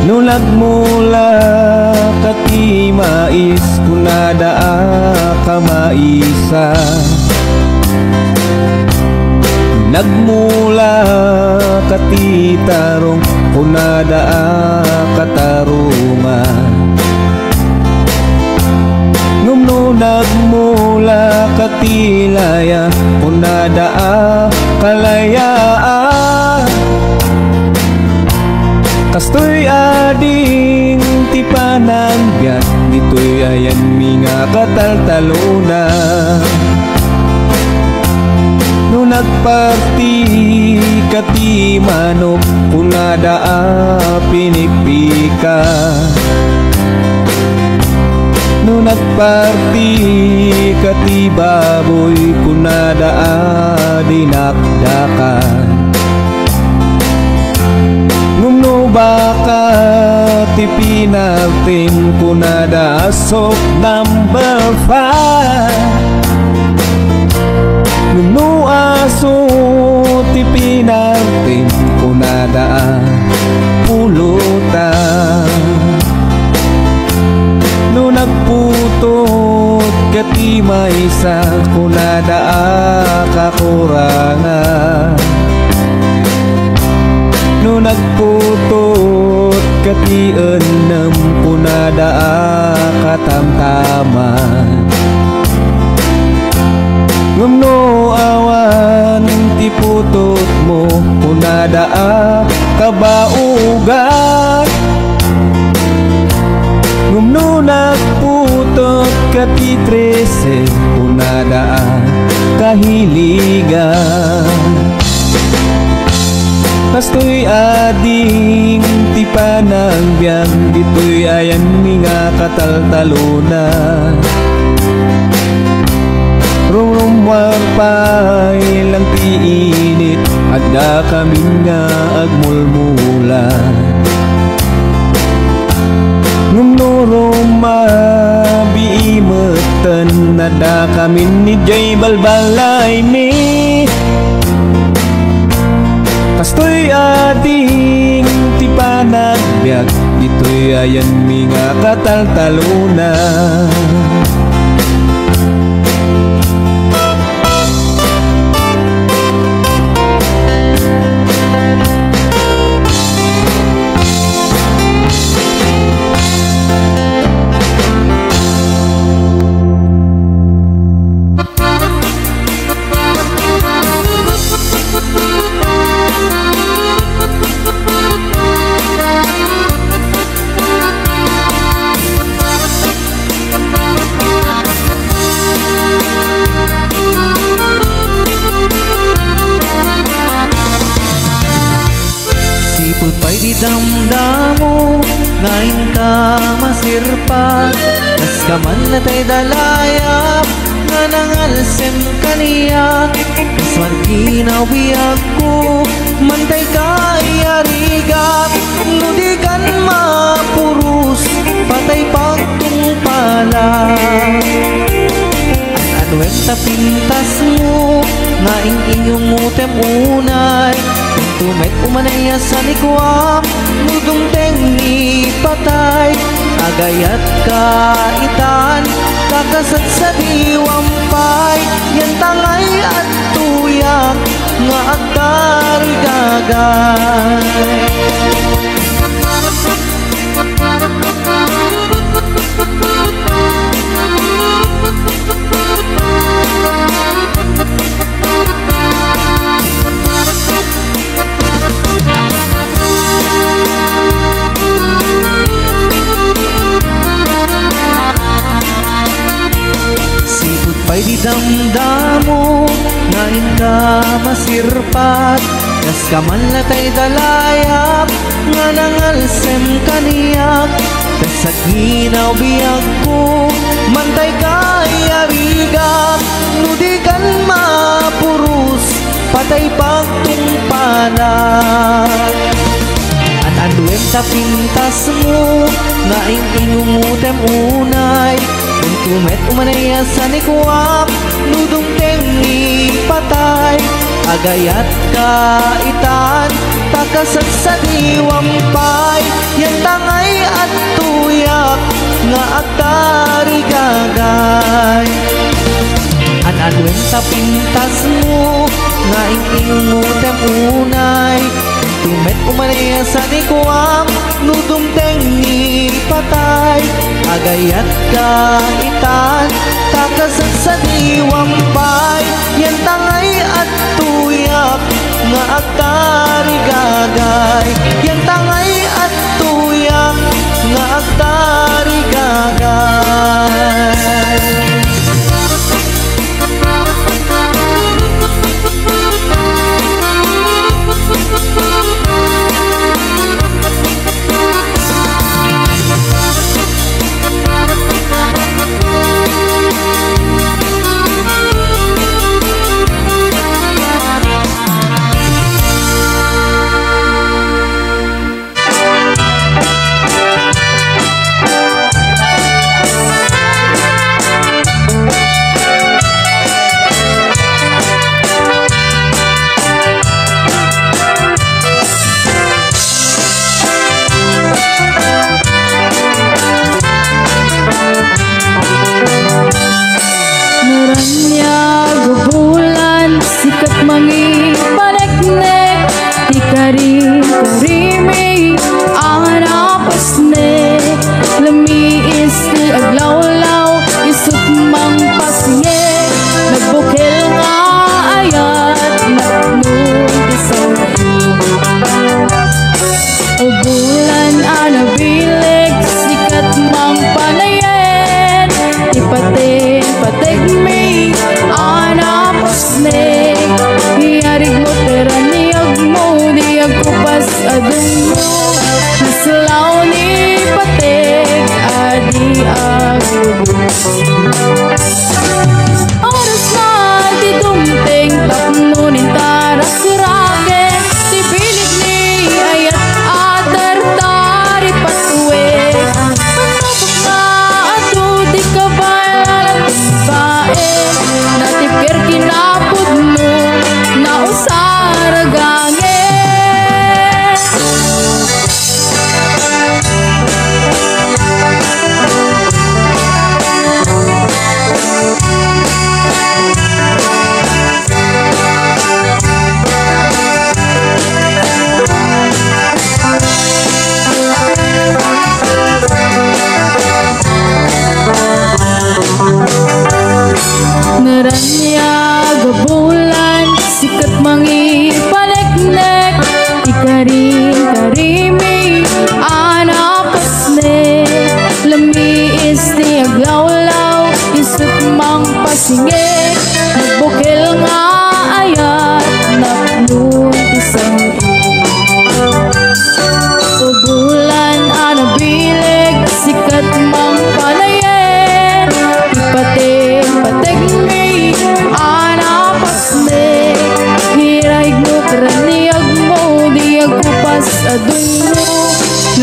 Nulag mula kati mais, kunadaa ka maisa. Nagmula kati tarong, kunadaa katarungan. Ngumno nagmula katilaya, kunadaa kalayaan. Kastoy ading tipanang biyak, dito'y ayan mga kataltaluna. No nagparti kati manok, kunadaa pinipika. No nagparti kati baboy, kunadaa dinakdakan. Ngumno baka tipinatin, kunada sok number 5. Ngumno aso tipinatin, kunada pulutan. No nagputot kati maisa, kunada kakurangan. No nagputot kati enam, kunadaa katamtaman. Ngumno awan tiputot mo, kunadaa kabaugan. Ngumno nagputot kati 13, kunadaa kahiligan. Kastoy ading tipanang biyak, dito'y ayan mga kataltaluna. Rumrumbang pa'y lang tiinit, agda kami nga agmulmula. Ngumno mabiimatan, nada kami ni Jay balbalay ni. Kastoy ading tipanag biyak, dito'y ayan mga kataltaluna. Damdamo ngayon ka masirpa, nas kaman na tay dalayap, nga nangalsem kaniya. Kaswan kinawiyag ko, mantay ka iarigap, ludigan mapurus, patay pagtungpala. Anueng tapintas mo, nga inyong utem unay, tumet umanaya sa likwam, nudong tengi patay. Agayat kaitan, kakasat sa diwampay, yan tangay at tuyak, nga agtarigagay. Pa'y di damdam sirpat kas kaman latay dalayap nga nangalsem kaniyak kasag ginaw biyag ko mantay kayarigap nudikan mapurus patay pagtungpanan an-anduem sa pintas mo nga inumutem unay kung tumet umanaya sa nikuwap nudong tengi patay agayat kaitan takasat sa diwampay yan tangay at tuyak nga agtari gagay an-anwen sa pintas mo nga inumutem unay tumet umanaya sa nikuwap nudong tengi patay agayat kaitan takasat sa diwampay yan tangay at tuyak nga agtari gagay yan tangay at tuyak nga agtari gagay.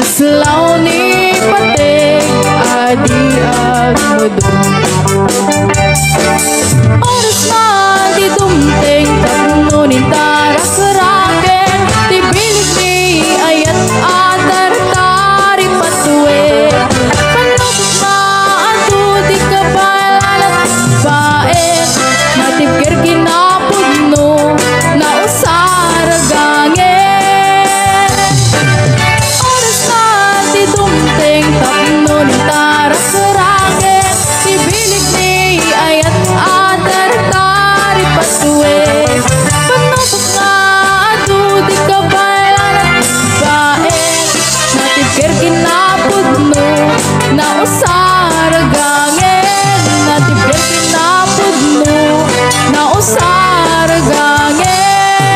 Naslaw ni patek adi agmudong oras man di dumteng tapununin tarak raken di bilig ni ayat atar tari patuwe panlubog na ato di kabalan baet matipkir kinapudno na usar gangen oras man di dumteng tapununin tarak raken di bilig ni ayat atar tari patuwe panlubog na ato di kabalan baet matipkir kinapudno na usar gangen natipkir kinapudno na usar gangen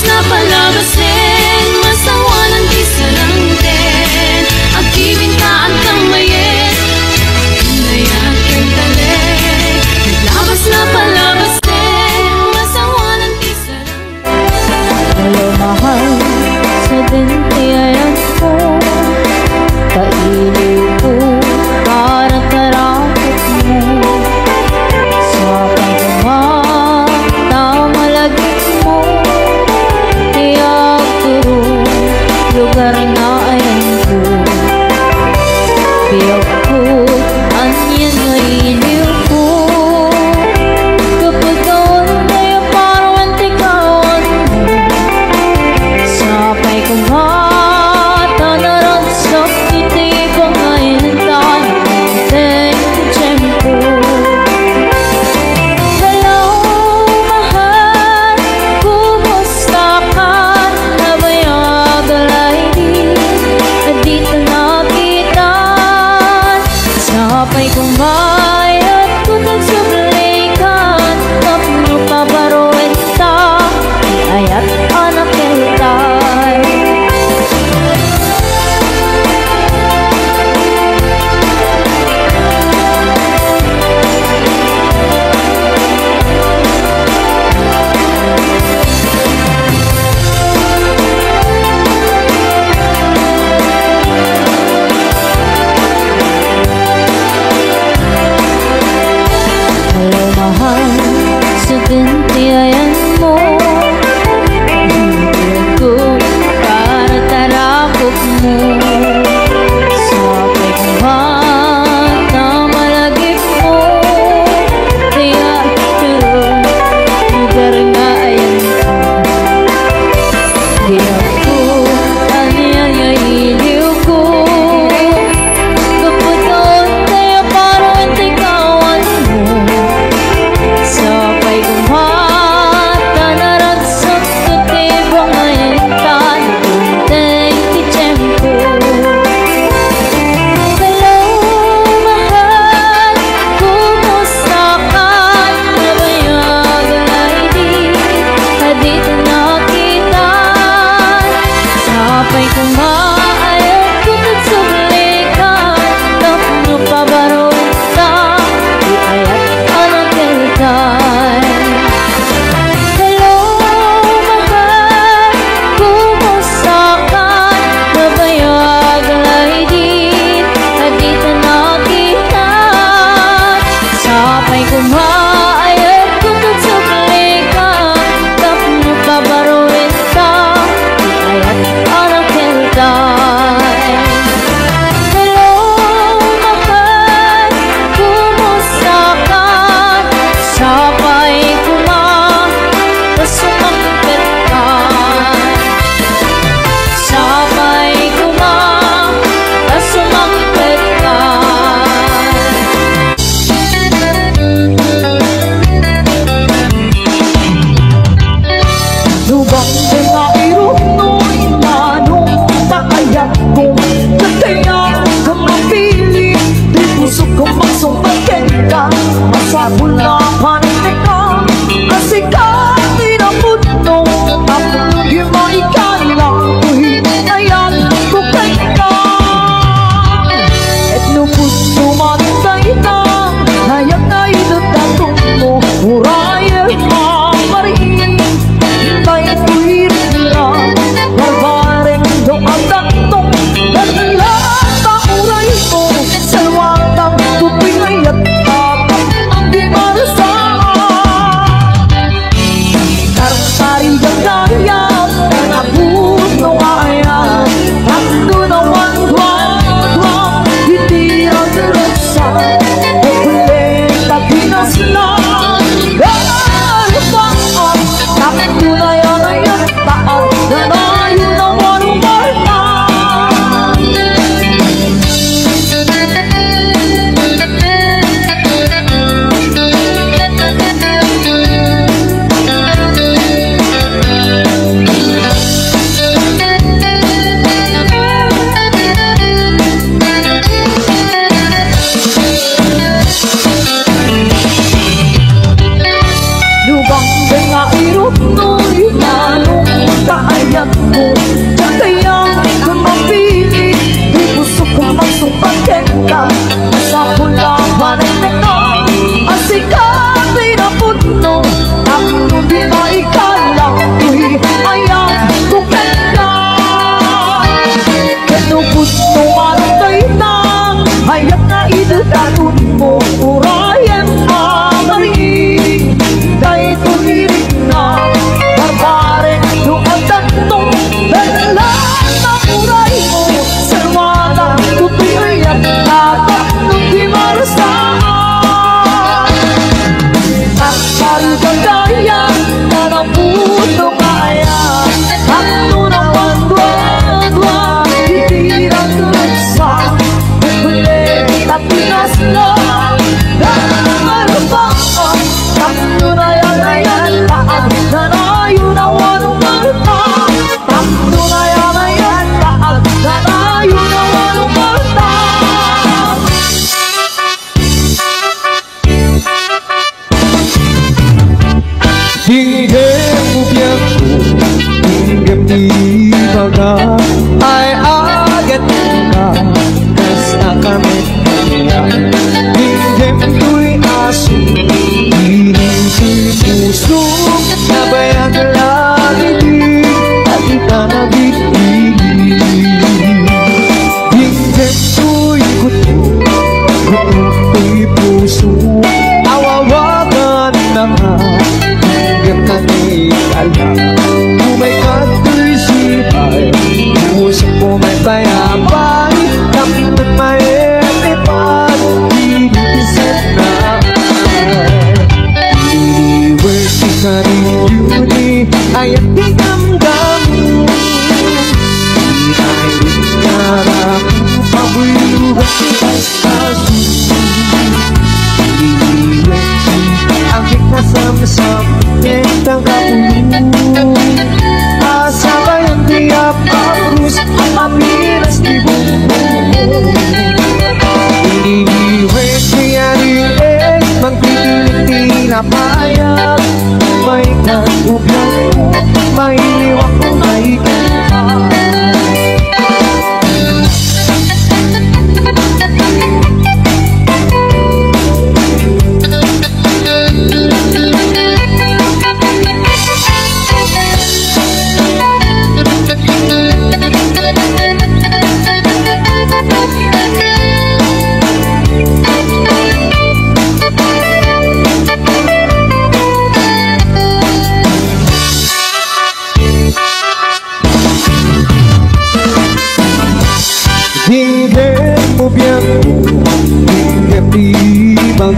na palabas din, masawanan di sarang din. Agibintaan kang mayet, nayakin talik. Labas na palabas din, masawanan di sarang din. Hello mahal, sa bintiyan ko, kailiw ko, parang karakot mo. Sa pagmamahal na malagit mo, iyag turo, lugar na ayan ko. Biyag ko, anyan na iliw ko. Kapag doon tayo parang antikawan mo, sapay ko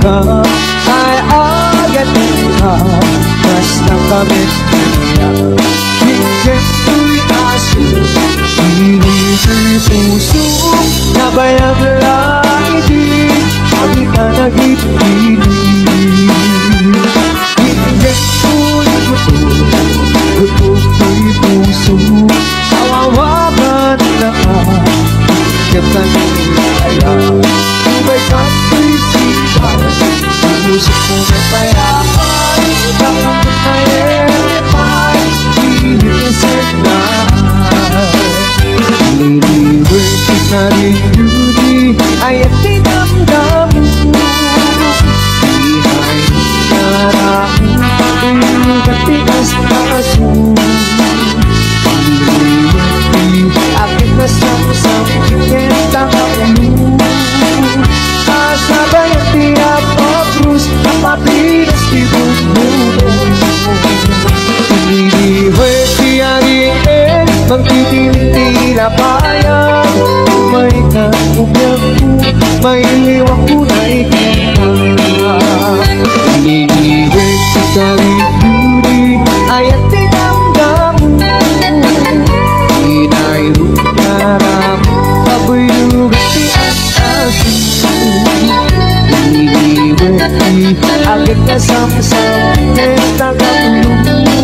ka ay agad ka. Basta kami kaya higit aso. Sinisir puso na bayang langit, pagi ka nag-ibig. Higit ulit gusto ko'y puso, kawawa man na ka. Higit ka kaya ubay ka't isipan, puso ko may payapan, bakit mayroon inisip na. Niliwit na rin beauty ay at tinamdam mo. Ihay narang pag-iugat tigas na aso. Niliwit aking nasang-sang kitang ulo. Kasabay ang tiyak o krus na papilas tibog mo. Niliwit siyarin magtitinitila payag. May kaubyak ko, may liwak ko na ikita. Niliwit sa sarili ay at tinamdam mo. Inayroon na ram, pabuyugat si aso. Niliwit agad kasama sa kitang ulo.